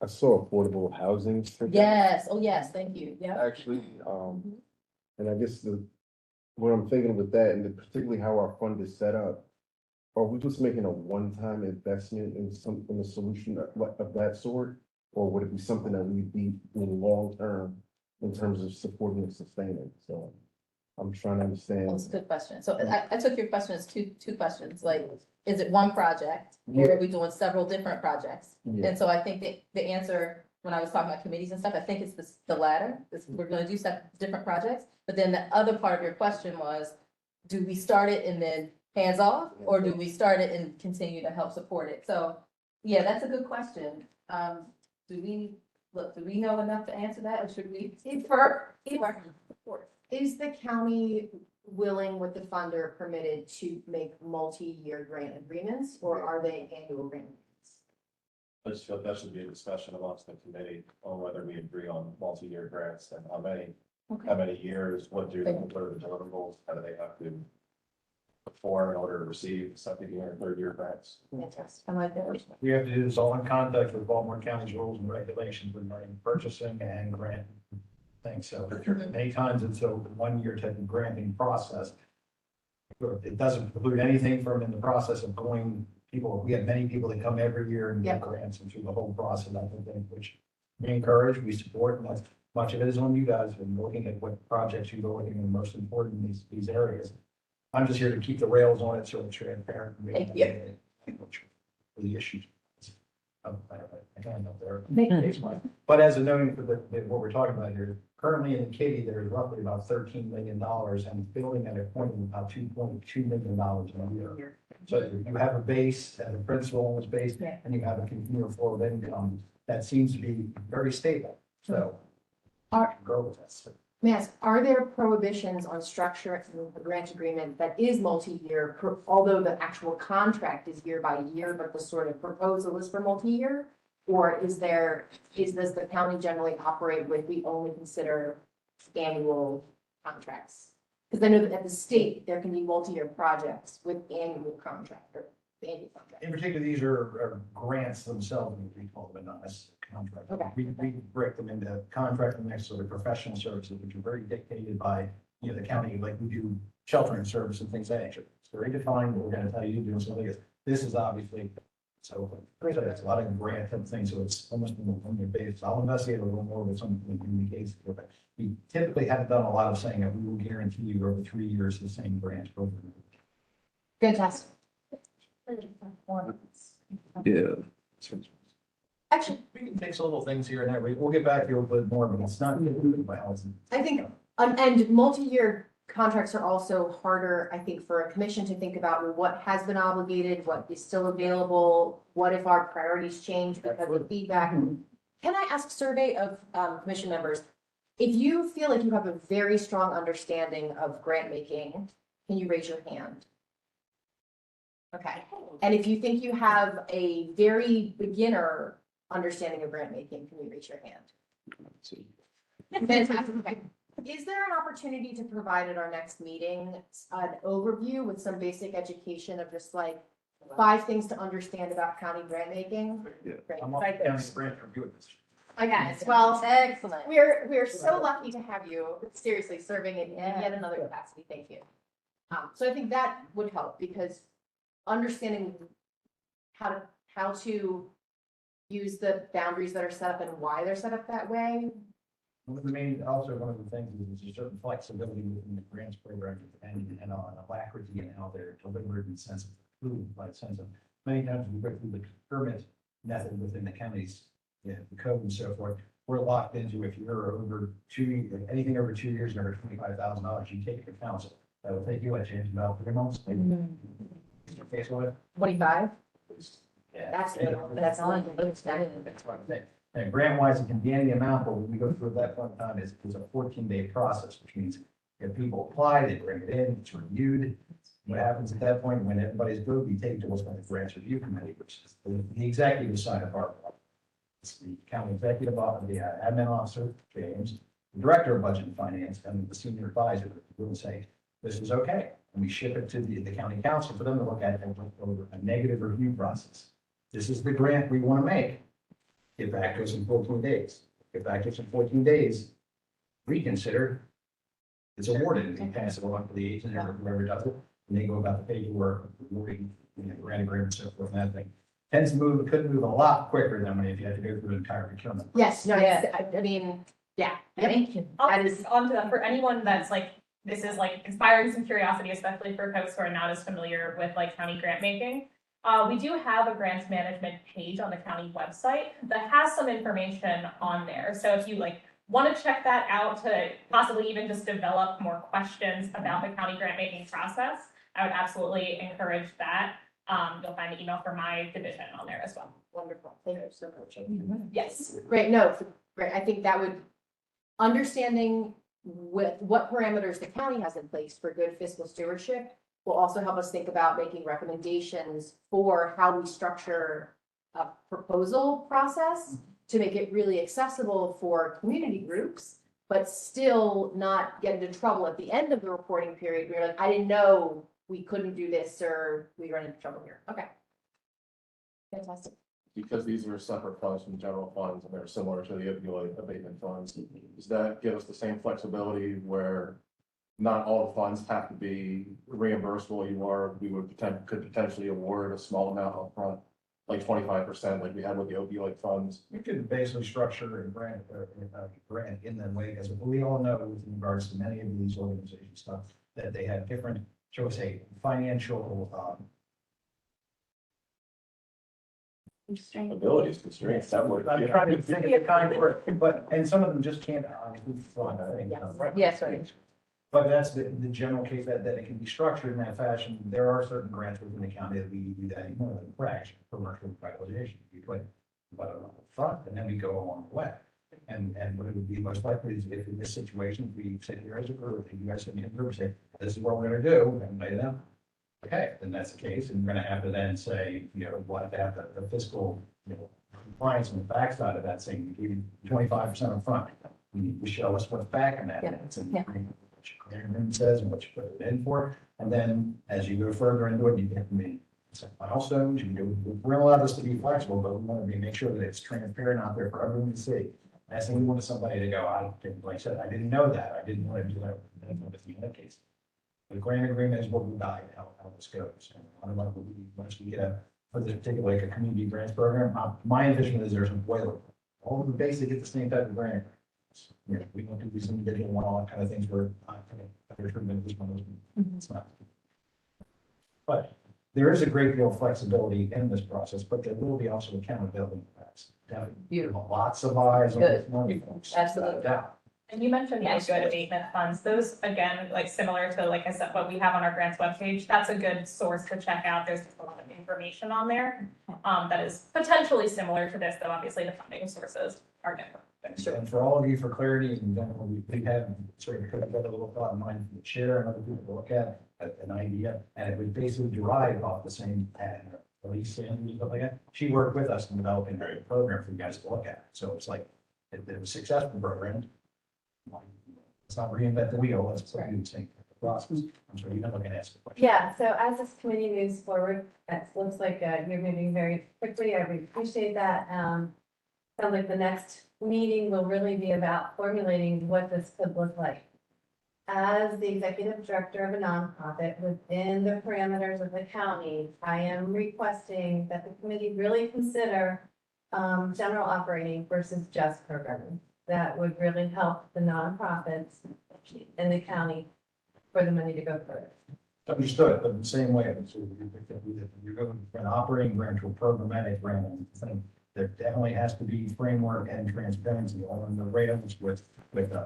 I saw affordable housing. yes. Oh, yes. Thank you. Yeah. Actually, and I guess what I'm thinking with that, and particularly how our fund is set up, are we just making a one-time investment in a solution of that sort? Or would it be something that we'd be doing long-term in terms of supporting and sustaining? So I'm trying to understand. That's a good question. So I took your question as two questions, like, is it one project? Or are we doing several different projects? Yeah. And so I think the answer, when I was talking about committees and stuff, I think it's the latter. We're gonna do different projects. But then the other part of your question was, do we start it and then hands off? Or do we start it and continue to help support it? So, yeah, that's a good question. Do we know enough to answer that, or should we? Is the county willing with the funder permitted to make multi-year grant agreements, or are they annual grant agreements? I just feel that should be a discussion amongst the committee on whether we agree on multi-year grants and how many years, what are the deliverables, how do they have to perform in order to receive second year and third year grants. Fantastic. I like that. We have to do this all in context with Baltimore County's rules and regulations regarding purchasing and grant things. So many times it's a 1 year type of granting process. It doesn't include anything from in the process of going people. We have many people that come every year and get grants and through the whole process, I think, which we encourage, we support, and that's much of it is on you guys and looking at what projects you go in and most important in these areas. I'm just here to keep the rails on it so it's transparent. Thank you. For the issues. I don't know there. But as a noting for what we're talking about here, currently in the kitty, there's roughly about $13 million and building at a point of about $2.2 million a year. So you have a base and a principal on this base, and you have a continual flow of income that seems to be very stable. So grow with that. Yes, are there prohibitions on structure in the grant agreement that is multi-year, although the actual contract is year by year, but the sort of proposal is for multi-year? Or does the county generally operate with, we only consider annual contracts? Because I know that at the state, there can be multi-year projects with annual contract or annual contract. In particular, these are grants themselves, we call them, not necessarily contract. Okay. We break them into contract and next sort of professional services, which are very dictated by, the county, like we do sheltering service and things like that nature. It's very defined, what we're gonna tell you to do and something like this. This is obviously, so it's a lot of grant and things, so it's almost on your base. I'll investigate a little more with some in the case, but we typically haven't done a lot of saying that we will guarantee you over 3 years the same grant program. Fantastic. Yeah. Actually, We can fix little things here and there. We'll get back to you a little bit more, but it's not. I think, and multi-year contracts are also harder, I think, for a commission to think about well, what has been obligated, what is still available, what if our priorities change because of feedback. Can I ask survey of commission members? If you feel like you have a very strong understanding of grant making, can you raise your hand? Okay, and if you think you have a very beginner understanding of grant making, can you raise your hand? Fantastic, okay. Is there an opportunity to provide at our next meeting an overview with some basic education of just like 5 things to understand about county grant making? Great. I'm off the county grant review at this. Okay, well, Excellent. we're so lucky to have you, seriously, serving in yet another capacity, thank you. So I think that would help, because understanding how to use the boundaries that are set up and why they're set up that way. One of the main, also one of the things is there's a certain flexibility within the grants program and alacrity in how they're delivered and sense of approved by the sense of many times we go through the permit method within the counties, the code and so forth. We're locked into if you're over anything over 2 years and over $25,000, you take it to council. That will take you a change about 3 months, maybe. Okay, so 25? yeah. That's on. That's what I'm saying. And grant wise, it can be any amount, but when we go through that point in time, it's a 14-day process, which means if people apply, they bring it in, it's reviewed. What happens at that point, when everybody's good, we take it to what's called the grants review committee, which is the executive side of our. It's the county executive officer, the admin officer, James, the director of budget and finance, and the senior advisor will say, this is okay. And we ship it to the county council for them to look at and over a negative review process. This is the grant we want to make. If that goes in 14 days, if that goes in 14 days, reconsider, it's awarded, and we pass it along to the agent or whoever does it, and they go about the paperwork, awarding, grant agreement, so forth, and that thing. Tends to move, could move a lot quicker than if you had to go through the entire procurement. Yes, no, Yeah. I mean, yeah. Thank you. I'll That just onto that for anyone that's like, this is like inspiring some curiosity, especially for folks who are not as familiar with like county grant making. We do have a grants management page on the county website that has some information on there. So if you like want to check that out to possibly even just develop more questions about the county grant making process, I would absolutely encourage that. You'll find the email for my division on there as well. Wonderful, thank you so much. Yes. Great, no, great, I think that would, understanding with what parameters the county has in place for good fiscal stewardship will also help us think about making recommendations for how we structure a proposal process to make it really accessible for community groups, but still not get into trouble at the end of the reporting period. We're like, I didn't know we couldn't do this, or we run into trouble here. Okay. Fantastic. Because these are separate funds from general funds and they're similar to the opioid abatement funds, does that give us the same flexibility where not all the funds have to be reimbursable? We could potentially award a small amount upfront, like 25%, like we had with the opioid funds. We could basically structure a grant in that way, as we all know with regards to many of these organizations stuff, that they have different, shall we say, financial, Abilities, constraints, that word. I'm trying to think of the kind word, but, and some of them just can't, Yes, right. But that's the general case that it can be structured in that fashion. There are certain grants within the county that we do that anymore, like fraction, commercial privatization. We put up front and then we go along the way. And what it would be most likely is if in this situation, we sit here as a group, and you guys sit in a group and say, this is what we're gonna do, and lay it out. Okay, then that's the case, and we're gonna have to then say, what if they have the fiscal, compliance on the backside of that, saying, we give you 25% up front. You need to show us what's back in that. Yeah. It's in what your agreement says and what you put it in for, and then as you go further into it, you get some milestones, you can do, we're gonna allow this to be flexible, but we want to make sure that it's transparent out there for everyone to see. As we want somebody to go, like I said, I didn't know that, I didn't want to do that, in that case. The grant agreement is what we guide, how this goes. And once we get for this particular, like a community grants program, my envision is there's a boiler. All of them basically get the same type of grant. We don't do these individual one-off kind of things where, it's not. But there is a great deal of flexibility in this process, but there will be also accountability. Beautiful. Lots of eyes on this money, folks. Absolutely. Yeah. And you mentioned the good abatement funds, those again, like similar to, like I said, what we have on our grants webpage, that's a good source to check out. There's a lot of information on there. That is potentially similar to this, though obviously the funding sources are different. And for all of you, for clarity, and then we have sort of put together a little thought in mind for the chair and other people to look at an idea, and it would basically derive off the same pattern. Lisa and stuff like that. She worked with us in developing a program for you guys to look at. So it's like, it was a successful program. Let's not reinvent the wheel. Let's put you the process. I'm sure you're not looking to ask a question. Yeah, so as this committee moves forward, it looks like you're moving very quickly. I really appreciate that. Sounds like the next meeting will really be about formulating what this could look like. As the executive director of a nonprofit within the parameters of the county, I am requesting that the committee really consider general operating versus just programming. That would really help the nonprofits in the county for the money to go further. Understood, but in the same way, so you're going from an operating grant to a programmatic grant, I think there definitely has to be framework and transparency on the ratings with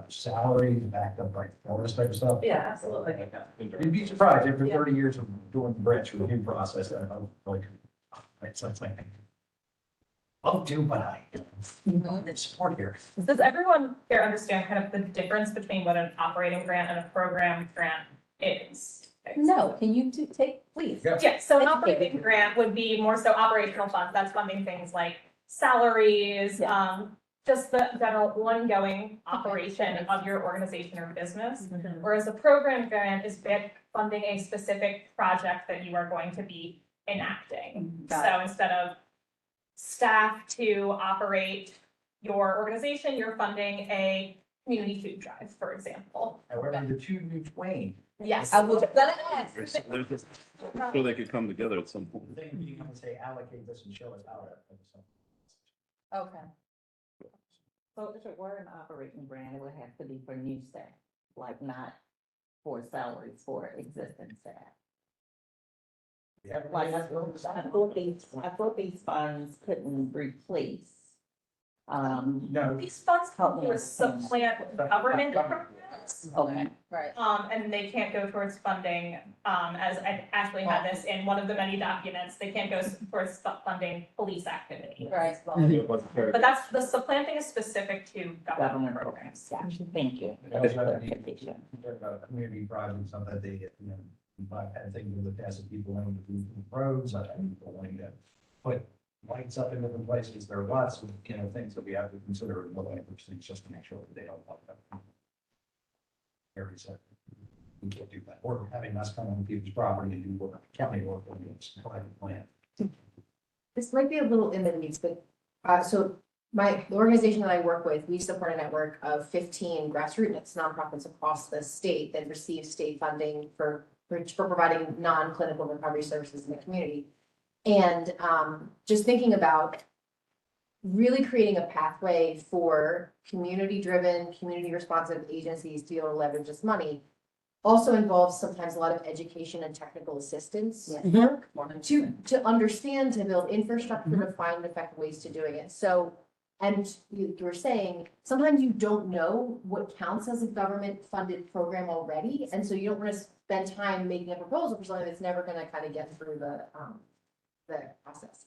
salaries backed up by all this type of stuff. Yeah, absolutely. You'd be surprised after 30 years of doing the grants review process, I'm like, it's like, I'll do what I support here. Does everyone here understand kind of the difference between what an operating grant and a program grant is? No, can you take, please? Yeah, so an operating grant would be more so operational funds. That's funding things like salaries, just the general ongoing operation of your organization or business. Whereas a program grant is funding a specific project that you are going to be enacting. So instead of staff to operate your organization, you're funding a community food drive, for example. However, the two new twain. Yes. I was gonna ask. So they could come together at some point. Then you can say allocate this and show us how to. Okay. So if it were an operating grant, it would have to be for new staff, like not for salaries for existing staff. Like I thought these funds couldn't replace. No. These funds will supplant government programs. Okay, right. And they can't go towards funding, as I actually had this in one of the many documents, they can't go towards funding police activity. Right. But that's, the supplanting is specific to government programs. Gotcha, thank you. About community projects, so that they, you know, I've had things with the past of people wanting to do roads, I've had people wanting to put lights up in different places. There are lots of, you know, things that we have to consider in looking at these things just to make sure that they don't pop up. Areas that we can't do that, or having us come on people's property and do work, county work, or it's private land. This might be a little in the weeds, but, so the organization that I work with, we support a network of 15 grassroots nonprofits across the state that receive state funding for providing non-clinical recovery services in the community. And just thinking about really creating a pathway for community-driven, community-responsive agencies to be able to leverage this money also involves sometimes a lot of education and technical assistance work to understand, to build infrastructure, to find effective ways to doing it. So, and you were saying, sometimes you don't know what counts as a government-funded program already, and so you don't want to spend time making a proposal for something that's never going to kind of get through the process.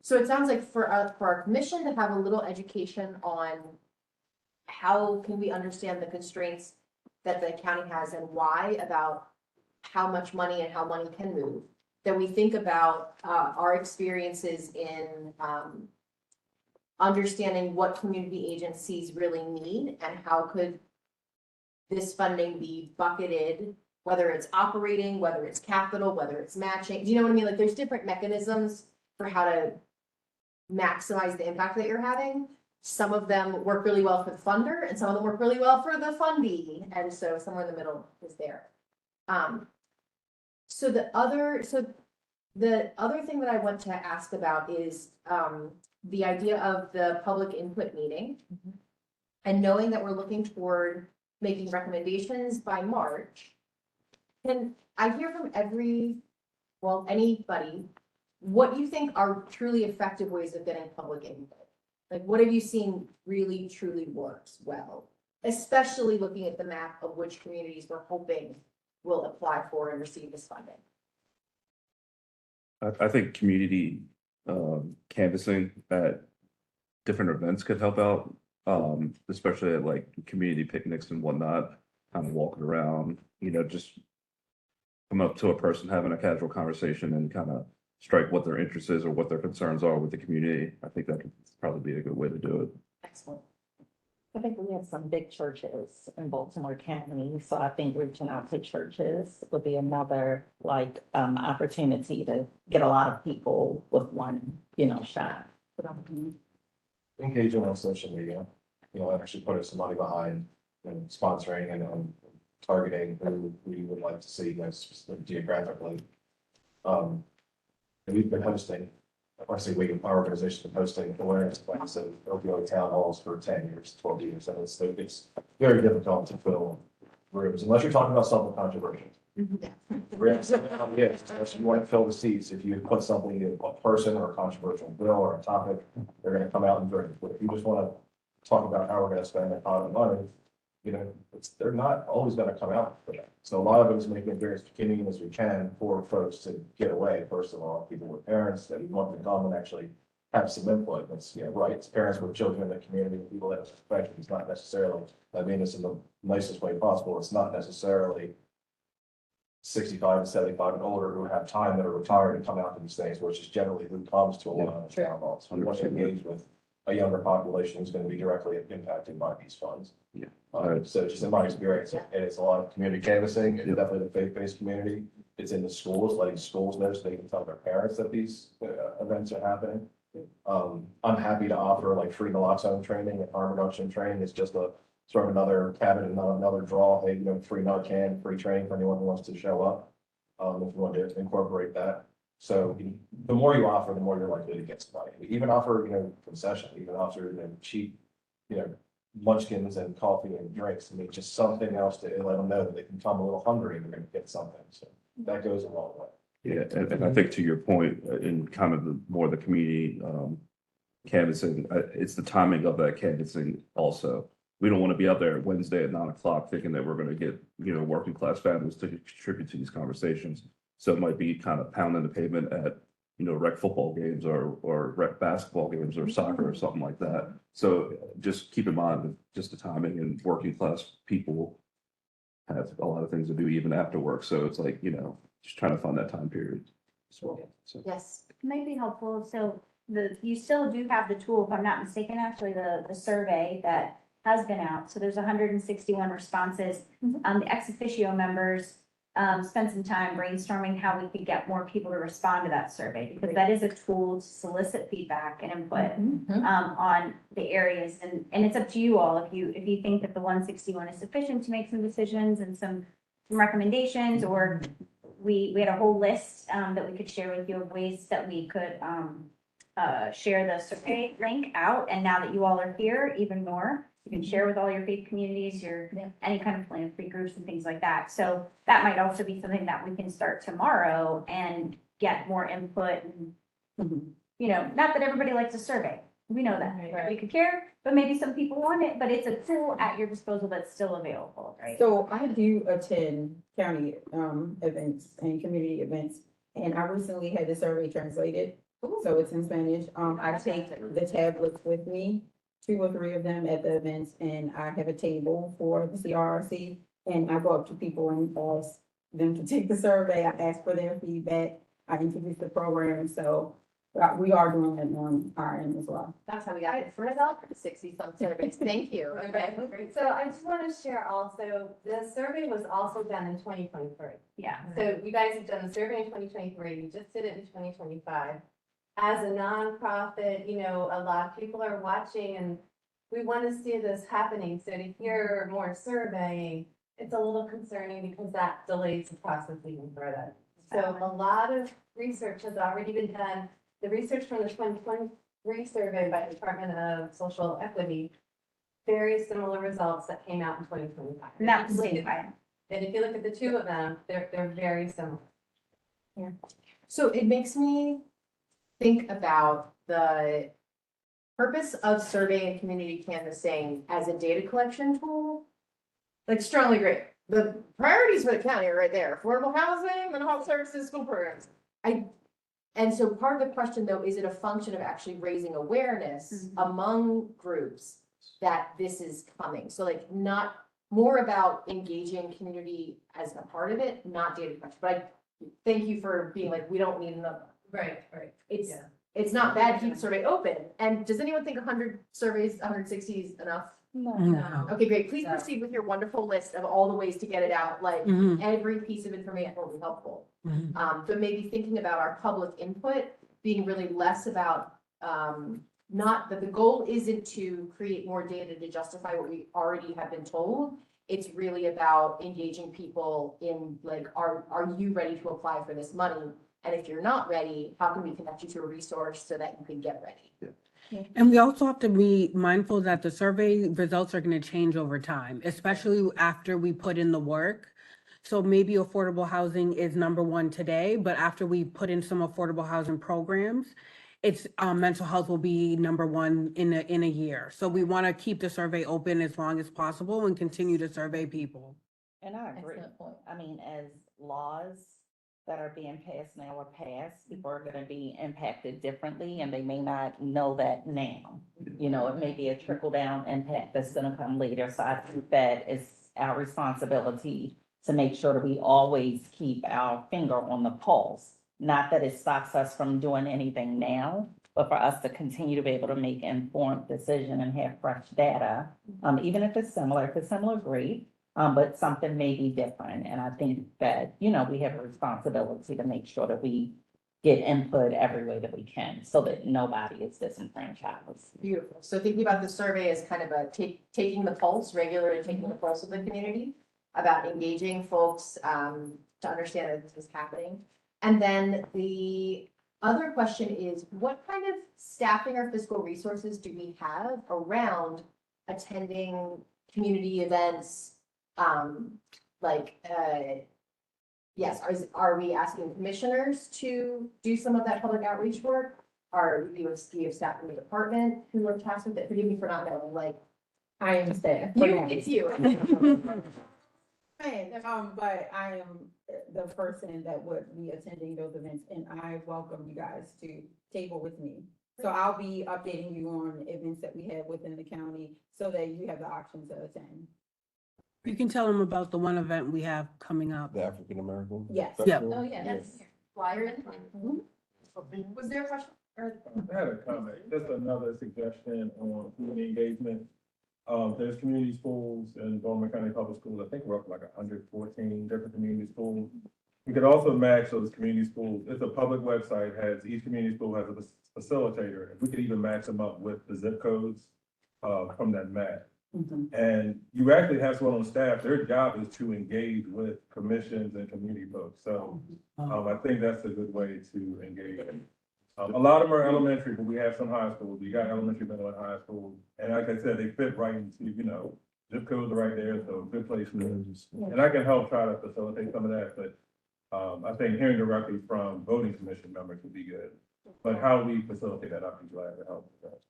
So it sounds like for our commission to have a little education on how can we understand the constraints that the county has and why about how much money and how money can move, that we think about our experiences in understanding what community agencies really need and how could this funding be bucketed, whether it's operating, whether it's capital, whether it's matching. Do you know what I mean? Like there's different mechanisms for how to maximize the impact that you're having. Some of them work really well for the funder and some of them work really well for the fundee. And so somewhere in the middle is there. So the other thing that I want to ask about is the idea of the public input meeting and knowing that we're looking toward making recommendations by March. And I hear from every well, anybody, what do you think are truly effective ways of getting public input? Like, what have you seen really truly works well? Especially looking at the map of which communities we're hoping will apply for and receive this funding. I think community canvassing at different events could help out, especially at like community picnics and whatnot, kind of walking around, just come up to a person, having a casual conversation and kind of strike what their interest is or what their concerns are with the community. I think that could probably be a good way to do it. Excellent. I think we have some big churches in Baltimore County, so I think reaching out to churches would be another opportunity to get a lot of people with one, shot. Engaging on social media, actually putting some money behind and sponsoring and targeting who we would like to see, geographically. And we've been hosting, I say we, our organization, been hosting awareness events at opioid town halls for 10 years, 12 years, and it's very difficult to fill rooms unless you're talking about something controversial. Unless you want to fill the seats, if you put something in a person or a controversial bill or a topic, they're going to come out and drink. But if you just want to talk about how we're going to spend a pot of money, they're not always going to come out for that. So a lot of it is making it very convenient as we can for folks to get away. First of all, people with parents that want to come and actually have some input. It's, right, it's parents with children in the community, people that expect it's not necessarily, I mean this in the nicest way possible. It's not necessarily 65 to 75 and older who have time that are retired and come out to these things, which is generally who comes to a lot of town halls. We want to engage with a younger population who's going to be directly impacted by these funds. Yeah. So just in my experience, it's a lot of community canvassing, and definitely the faith-based community. It's in the schools, letting schools know so they can tell their parents that these events are happening. I'm happy to offer like free naloxone training and harm reduction training. It's just a sort of another cabinet, another draw, hey, free Narcan, free training for anyone who wants to show up. If you want to incorporate that. So the more you offer, the more you're likely to get somebody. We even offer, concession, even offer, cheap, munchkins and coffee and drinks. I mean, just something else to let them know that they can come a little hungry and they're going to get something. So that goes a long way. Yeah, and I think to your point, in kind of the community canvassing, it's the timing of that canvassing also. We don't want to be out there Wednesday at 9 o'clock thinking that we're going to get, working class families to contribute to these conversations. So it might be kind of pounding the pavement at, rec football games or rec basketball games or soccer or something like that. So just keep in mind that just the timing, and working class people have a lot of things to do even after work. So it's like, just trying to find that time period as well. So. Yes. Might be helpful. So you still do have the tool, if I'm not mistaken, actually, the survey that has been out. So there's 161 responses. The ex officio members spent some time brainstorming how we could get more people to respond to that survey, because that is a tool to solicit feedback and input on the areas. And it's up to you all. If you think that the 161 is sufficient to make some decisions and some recommendations, or we had a whole list that we could share with you of ways that we could share the survey link out. And now that you all are here, even more, you can share with all your faith communities, any kind of plan, free groups and things like that. So that might also be something that we can start tomorrow and get more input. And, not that everybody likes a survey. We know that. We could care, but maybe some people want it, but it's a tool at your disposal that's still available, right? So I do attend county events and community events, and I recently had the survey translated, so it's in Spanish. I take the tablets with me, 2 or 3 of them at the events, and I have a table for the CRRC, and I go up to people and ask them to take the survey. I ask for their feedback. I introduce the program, so we are doing that on our end as well. That's how we got it for result, 60-some surveys. Thank you. Okay. So I just want to share also, the survey was also done in 2023. Yeah. So you guys have done the survey in 2023, you just did it in 2025. As a nonprofit, a lot of people are watching and we want to see this happening. So to hear more surveying, it's a little concerning because that delays the process even further. So a lot of research has already been done. The research from the 2023 survey by the Department of Social Equity, very similar results that came out in 2025. And that was statewide. And if you look at the 2 of them, they're very similar. Yeah. So it makes me think about the purpose of survey and community canvassing as a data collection tool. Like strongly agree. The priorities for the county are right there: affordable housing, mental health services, school programs. And so part of the question though, is it a function of actually raising awareness among groups that this is coming? So like not more about engaging community as a part of it, not data collection. But I thank you for being like, we don't need enough. Right. It's not bad to keep survey open. And does anyone think 100 surveys, 160 is enough? No. Okay, great. Please proceed with your wonderful list of all the ways to get it out. Like Mhm. every piece of information will be helpful. Mhm. But maybe thinking about our public input being really less about, not that the goal isn't to create more data to justify what we already have been told. It's really about engaging people in like, are you ready to apply for this money? And if you're not ready, how can we connect you to a resource so that you can get ready? And we also have to be mindful that the survey results are going to change over time, especially after we put in the work. So maybe affordable housing is number one today, but after we put in some affordable housing programs, it's mental health will be number one in a year. So we want to keep the survey open as long as possible and continue to survey people. And I agree. I mean, as laws that are being passed now or passed, people are gonna be impacted differently and they may not know that now. You know, it may be a trickle down impact that's gonna come later. So I think that it's our responsibility to make sure that we always keep our finger on the pulse. Not that it stops us from doing anything now, but for us to continue to be able to make informed decision and have fresh data. Even if it's similar, great. But something may be different. And I think that, you know, we have a responsibility to make sure that we get input every way that we can so that nobody is disenfranchised. Beautiful. So thinking about the survey as kind of a taking the pulse, regularly taking the pulse of the community, about engaging folks to understand that this is happening. And then the other question is, what kind of staffing or fiscal resources do we have around attending community events? Yes, are we asking commissioners to do some of that public outreach work? Do you have staff in the department who are tasked with it? Forgive me for not knowing, like. I am staff. It's you. But I am the person that would be attending those events, and I welcome you guys to table with me. So I'll be updating you on events that we have within the county so that you have the option to attend. You can tell them about the one event we have coming up. The African American. Yes. Festival? Oh, yes. Flyer in. Was there a question? I had a comment, just another suggestion on community engagement. There's community schools in Baltimore County Public Schools. I think we're up to like 114 different community schools. We could also match those community schools. It's a public website, each community school has a facilitator. If we could even match them up with the zip codes from that map. And you actually have someone on staff, their job is to engage with commissions and community folks. So I think that's a good way to engage. A lot of them are elementary, but we have some high schools. We got elementary, middle, and high school. And like I said, they fit right into, you know, zip codes are right there, so good place for them. And I can help try to facilitate some of that, but I think hearing directly from voting commission members would be good. But how we facilitate that, I'd be glad to help with that.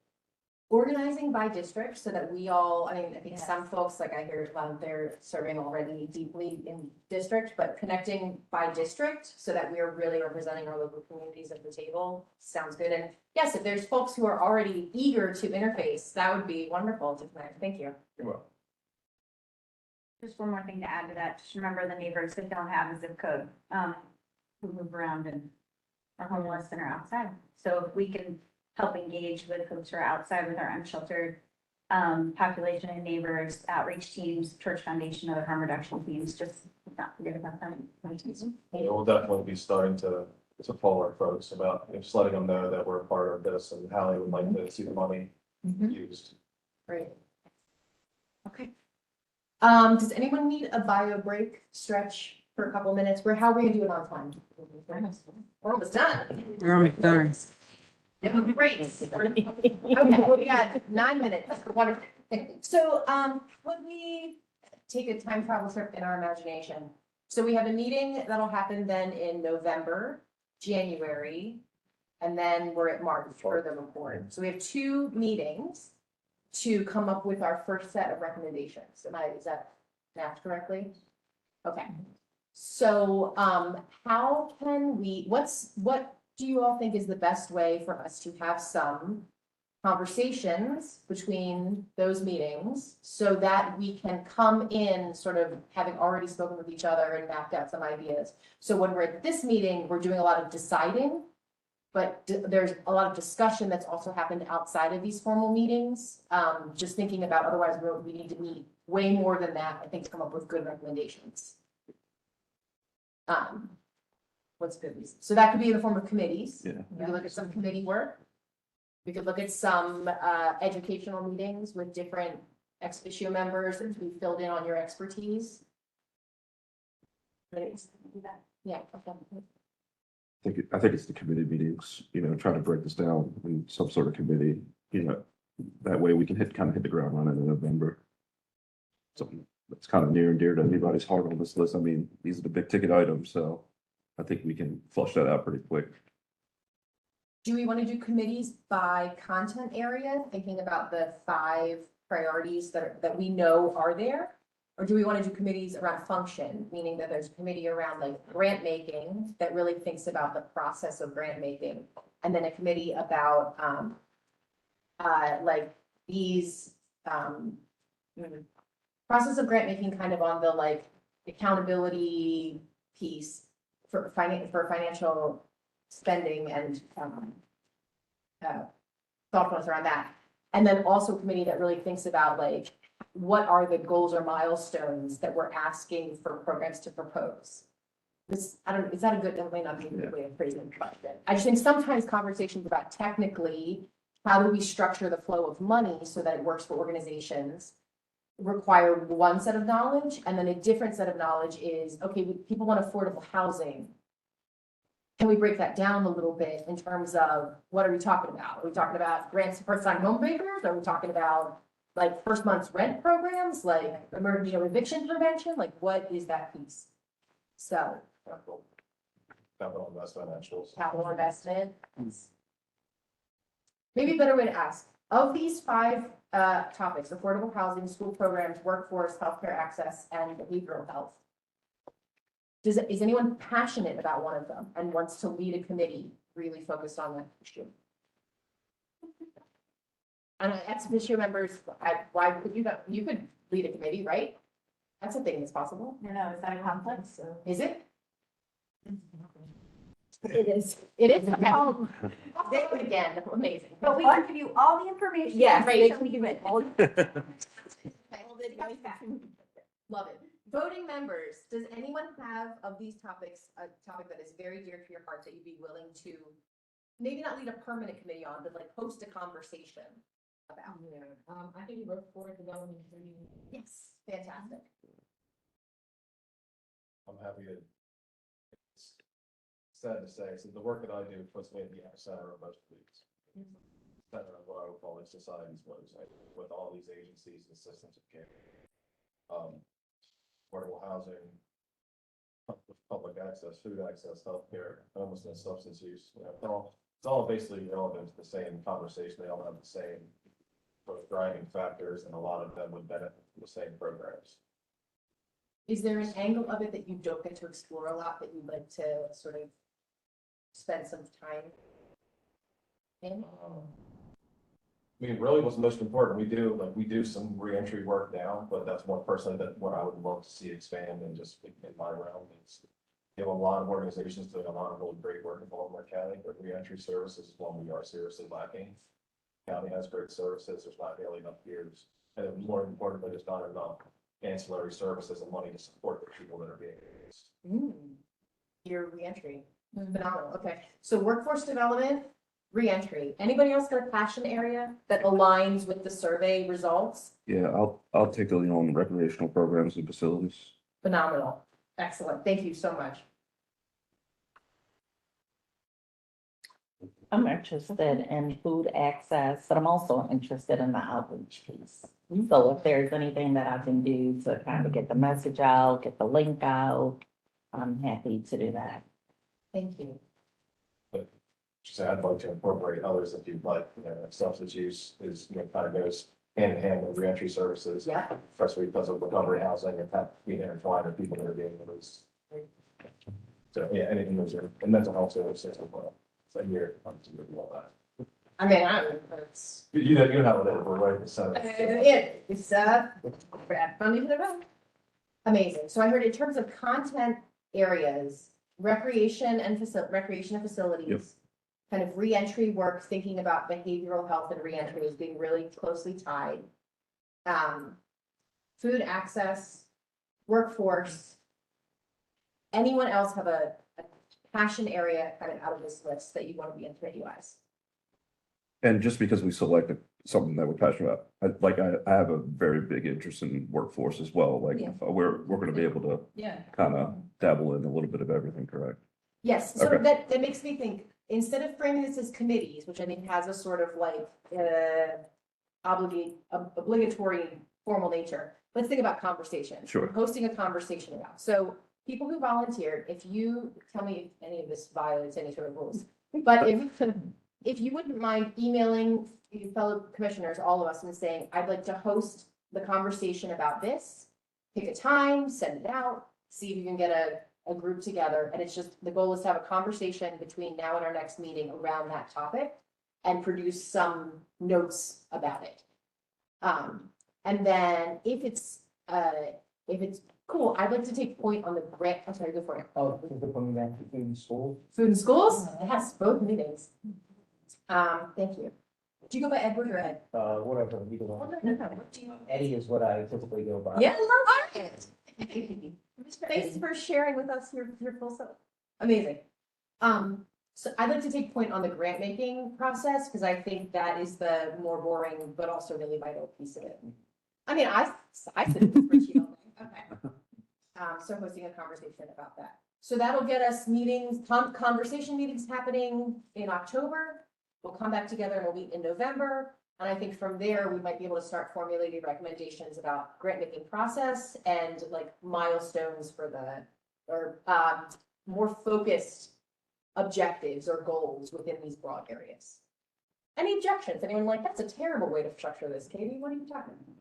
Organizing by district so that we all, I mean, I think some folks, like I hear, they're serving already deeply in district, but connecting by district so that we are really representing our local communities at the table sounds good. And yes, if there's folks who are already eager to interface, that would be wonderful to connect. Thank you. You're welcome. Just one more thing to add to that, just remember the neighbors that don't have a zip code, who move around and are homeless and are outside. So if we can help engage with folks who are outside with our unsheltered population and neighbors, outreach teams, Church Foundation, other harm reduction teams, just not forget about them. We'll definitely be starting to forward folks about, just letting them know that we're a part of this and how they would like to see the money used. Great. Okay. Does anyone need a bio break stretch for a couple minutes? How are we gonna do it on time? We're almost done. We're almost done. Great. Okay, well, we got 9 minutes. Wonderful. So, would we take a time travel trip in our imagination? So we have a meeting that'll happen then in November January, and then we're at March for the report. So we have 2 meetings to come up with our first set of recommendations. Is that math correctly? Okay. So, how can what do you all think is the best way for us to have some conversations between those meetings so that we can come in sort of having already spoken with each other and mapped out some ideas? So when we're at this meeting, we're doing a lot of deciding, but there's a lot of discussion that's also happened outside of these formal meetings. Just thinking about, otherwise we need to meet way more than that, I think, to come up with good recommendations. What's good reason? So that could be in the form of committees. Yeah. We could look at some committee work. We could look at some educational meetings with different ex officio members to be filled in on your expertise. Yeah. Okay. I think it's the committee meetings, try to break this down in some sort of committee, that way we can kind of hit the ground running in November. Something that's kind of near and dear to anybody's heart on this list. I mean, these are the big ticket items, so I think we can flush that out pretty quick. Do we want to do committees by content area, thinking about the 5 priorities that we know are there? Or do we want to do committees around function, meaning that there's a committee around like grant making that really thinks about the process of grant making? And then a committee about like these process of grant making kind of on the like accountability piece for financial spending and thoughtfulness around that. And then also a committee that really thinks about like, what are the goals or milestones that we're asking for programs to propose? Is that a good, that may not be a good way of phrasing the question. I just think sometimes conversations about technically, how do we structure the flow of money so that it works for organizations require one set of knowledge, and then a different set of knowledge is, okay, people want affordable housing. Can we break that down a little bit in terms of what are we talking about? Are we talking about grants to first-time home buyers? Are we talking about like first month's rent programs, like eviction prevention? Like what is that piece? So. Capital investment financials. Capital investment. Maybe a better way to ask, of these 5 topics, affordable housing, school programs, workforce, healthcare access, and behavioral health, is anyone passionate about one of them and wants to lead a committee really focused on that issue? And ex officio members, why could you could lead a committee, right? That's a thing that's possible. No, is that a conflict? Is it? It is. It is. Okay. Again, amazing. But we can give you all the information. Yes, Right, they so can we give it all. Love it. Voting members, does anyone have of these topics, a topic that is very dear to your heart that you'd be willing to maybe not lead a permanent committee on, but like host a conversation about? Yeah, I think workforce development. Yes, fantastic. I'm happy to. It's sad to say, so the work that I do puts me at the epicenter of most of these. Center of what I would call a society's woes, with all these agencies and systems of care. Affordable housing, public access, food access, healthcare, homelessness, substance use, it's all basically relevant to the same conversation. They all have the same sort of driving factors, and a lot of them would benefit from the same programs. Is there an angle of it that you don't get to explore a lot that you'd like to sort of spend some time in? I mean, really what's most important, we do some reentry work now, but that's more personally that what I would love to see expand and just in my realm is. You have a lot of organizations doing a lot of really great work in Baltimore County, but reentry services is one we are seriously lacking. County has great services, there's not nearly enough years, and more importantly, there's not enough ancillary services and money to support the people that are being released. Your reentry, phenomenal, okay. So workforce development, reentry. Anybody else got a passion area that aligns with the survey results? Yeah, I'll take the lead on recreational programs and facilities. Phenomenal, excellent, thank you so much. I'm interested in food access, but I'm also interested in the outreach piece. So if there's anything that I can do to kind of get the message out, get the link out, I'm happy to do that. Thank you. she said, I'd like to incorporate others if you'd like, substance use is, kind of goes hand in hand with reentry services. Yeah. Especially because of recovery housing and that being intertwined with people that are being released. So, yeah, anything those are, and mental health services as well. So here, I'm to do all that. I mean, it's, You know how it is, we're right, so. It's, grab funding for the amazing. So I heard in terms of content areas, recreation and facilities, kind of reentry work, thinking about behavioral health and reentry as being really closely tied. Food access, workforce. Anyone else have a passion area kind of out of this list that you want to be in committee-wise? And just because we selected something that we're passionate about, I have a very big interest in workforce as well. Like, Yeah. we're going to be able to Yeah. kind of dabble in a little bit of everything, correct? Yes, so Okay. that makes me think, instead of framing this as committees, which I think has a sort of like, obligatory formal nature, let's think about conversations. Sure. Hosting a conversation about, so people who volunteered, if you, tell me if any of this violates any sort of rules, but if you wouldn't mind emailing your fellow commissioners, all of us, and saying, I'd like to host the conversation about this, pick a time, send it out, see if you can get a group together, and it's just, the goal is to have a conversation between now and our next meeting around that topic and produce some notes about it. And then if it's cool, I'd like to take point on the grant, I'm sorry, go for it. Oh, coming back to food and school. Food and schools? Yes, both meetings. Thank you. Do you go by Edward or Ed? Whatever, either Oh, one. no, no, no. What do you? Eddie is what I typically go by. Yeah, I love it. Thanks for sharing with us your full self. Amazing. So I'd like to take point on the grant making process, because I think that is the more boring, but also really vital piece of it. I mean, I sit in the spreadsheet all day. Okay. So hosting a conversation about that. So that'll get us meetings, conversation meetings happening in October. We'll come back together and we'll meet in November. And I think from there, we might be able to start formulating recommendations about grant making process and like milestones for or more focused objectives or goals within these broad areas. Any objections? Anyone like, that's a terrible way to structure this? Katie, what are you talking about?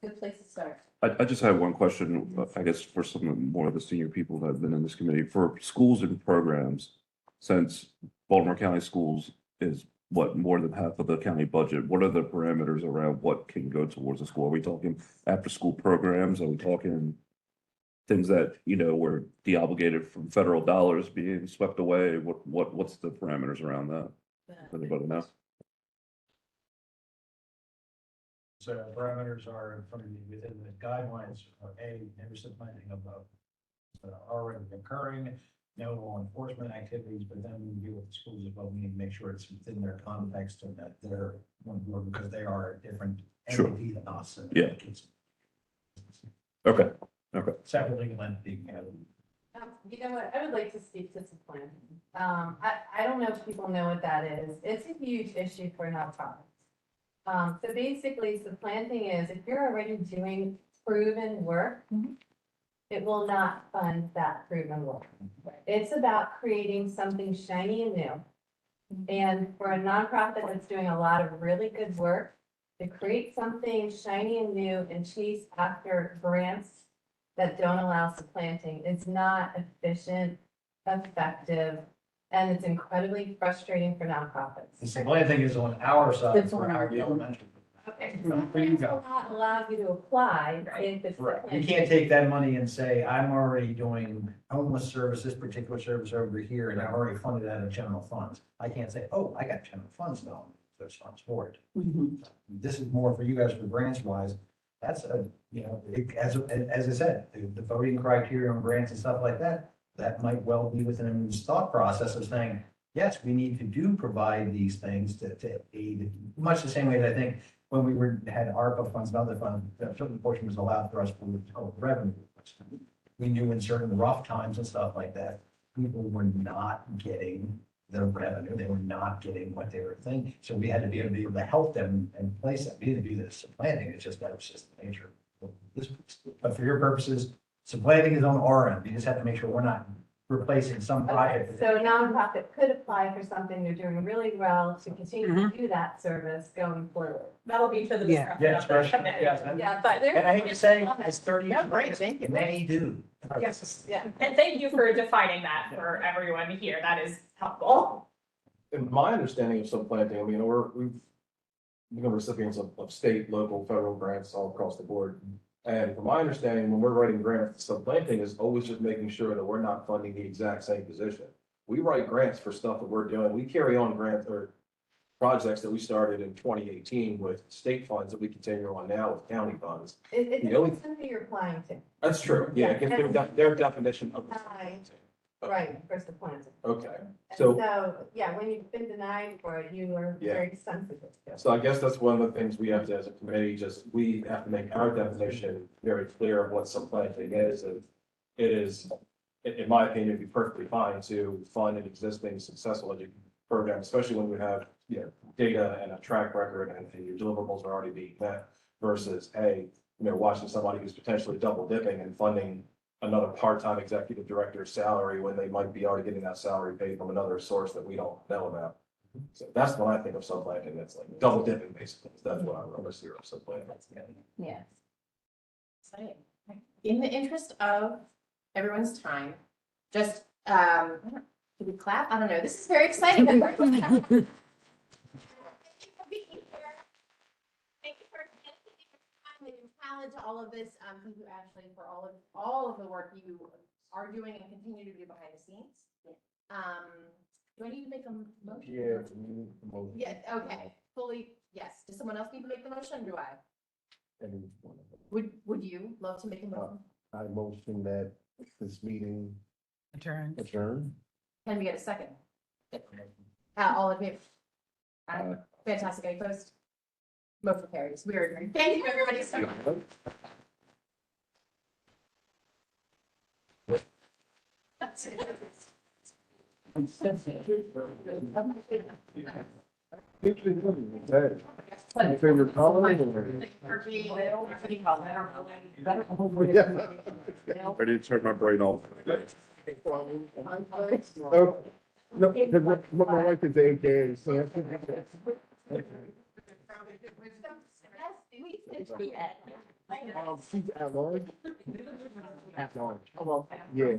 Good place to start. I just have one question, I guess, for some more of the senior people that have been in this committee. For schools and programs, since Baltimore County Schools is what, more than half of the county budget, what are the parameters around what can go towards a school? Are we talking after-school programs? Are we talking things that, were deobligated from federal dollars being swept away? What's the parameters around that? Does anybody know? So parameters are in front of you within the guidelines of there's some planning of already occurring, no law enforcement activities, but then we deal with the schools as well. We need to make sure it's within their context and that they're on board, because they are a different Sure. entity than us. And Yeah. it's Okay. separate legal entity. You know what, I would like to speak to supplanting. I don't know if people know what that is. It's a huge issue for nonprofits. So basically, supplanting is if you're already doing proven work, it will not fund that proven work. It's about creating something shiny and new. And for a nonprofit that's doing a lot of really good work, to create something shiny and new and chase after grants that don't allow supplanting is not efficient, effective, and it's incredibly frustrating for nonprofits. The supplanting is on our side It's for on our our- elementary. Okay, So so there you grants go. will not allow you to apply if it's. Right, you supplanting. can't take that money and say, I'm already doing homeless service, this particular service over here, and I already funded that in general funds. I can't say, oh, I got general funds though, there's funds for it. This is more for you guys for grants wise. That's as I said, the voting criteria on grants and stuff like that, that might well be within this thought process of saying, yes, we need to provide these things to aid, much the same way that I think when we had ARPA funds and other funds, a certain portion was allowed for us for what's called revenue. We knew in certain rough times and stuff like that, people were not getting the revenue, they were not getting what they were thinking. So we had to be able to help them and place that. We didn't do this supplanting, it's just that was just the nature of this. But for your purposes, supplanting is on our end. We just have to make sure we're not replacing some project. So a nonprofit could apply for something they're doing really well to continue to do that service going forward. That'll be for the Yeah, discussion. yes, Yeah, but and I hate to say, it's 30 Yeah, years, great, thank you. many do. Yes. Yeah. And thank you for defining that for everyone here. That is helpful. In my understanding of subplanting, I mean, we've become recipients of state, local, federal grants all across the board. And from my understanding, when we're writing grants, subplanting is always just making sure that we're not funding the exact same position. We write grants for stuff that we're doing. We carry on grants or projects that we started in 2018 with state funds that we continue on now with county funds. It The only- depends who you're applying to. That's true. Yeah, it gives their definition of. Right, first appointed. Okay, And so. so, yeah, when you've been denied for it, you are Yeah. very sensitive. So I guess that's one of the things we have to, as a committee, we have to make our definition very clear of what supplanting is. And it is, in my opinion, it'd be perfectly fine to fund an existing successful program, especially when we have, data and a track record and your deliverables are already being met versus, hey, watching somebody who's potentially double dipping and funding another part-time executive director's salary when they might be already getting that salary paid from another source that we don't know about. So that's when I think of subplanting, it's like double dipping basically, that's what I'm a serious subplanting. Yes. Exciting. In the interest of everyone's time, just, do we clap? I don't know. This is very exciting. Thank you for being here. Thank you for dedicating your time and your talent to all of this. Thank you, Ashley, for all of the work you are doing and continue to do behind the scenes. Do I need to make a motion? Yeah, okay, fully, yes. Does someone else need to make the motion, or do I? Would you love to make a motion? I motion that this meeting Adjourn. adjourn. Can we get a second? All in favor? Fantastic, any opposed? Motion carries. We are adjourned. Thank you, everybody. So much. That's it. My favorite color. I didn't turn my brain off. Oh, no, because my wife is AKA, so. She's at large. At large. Yeah.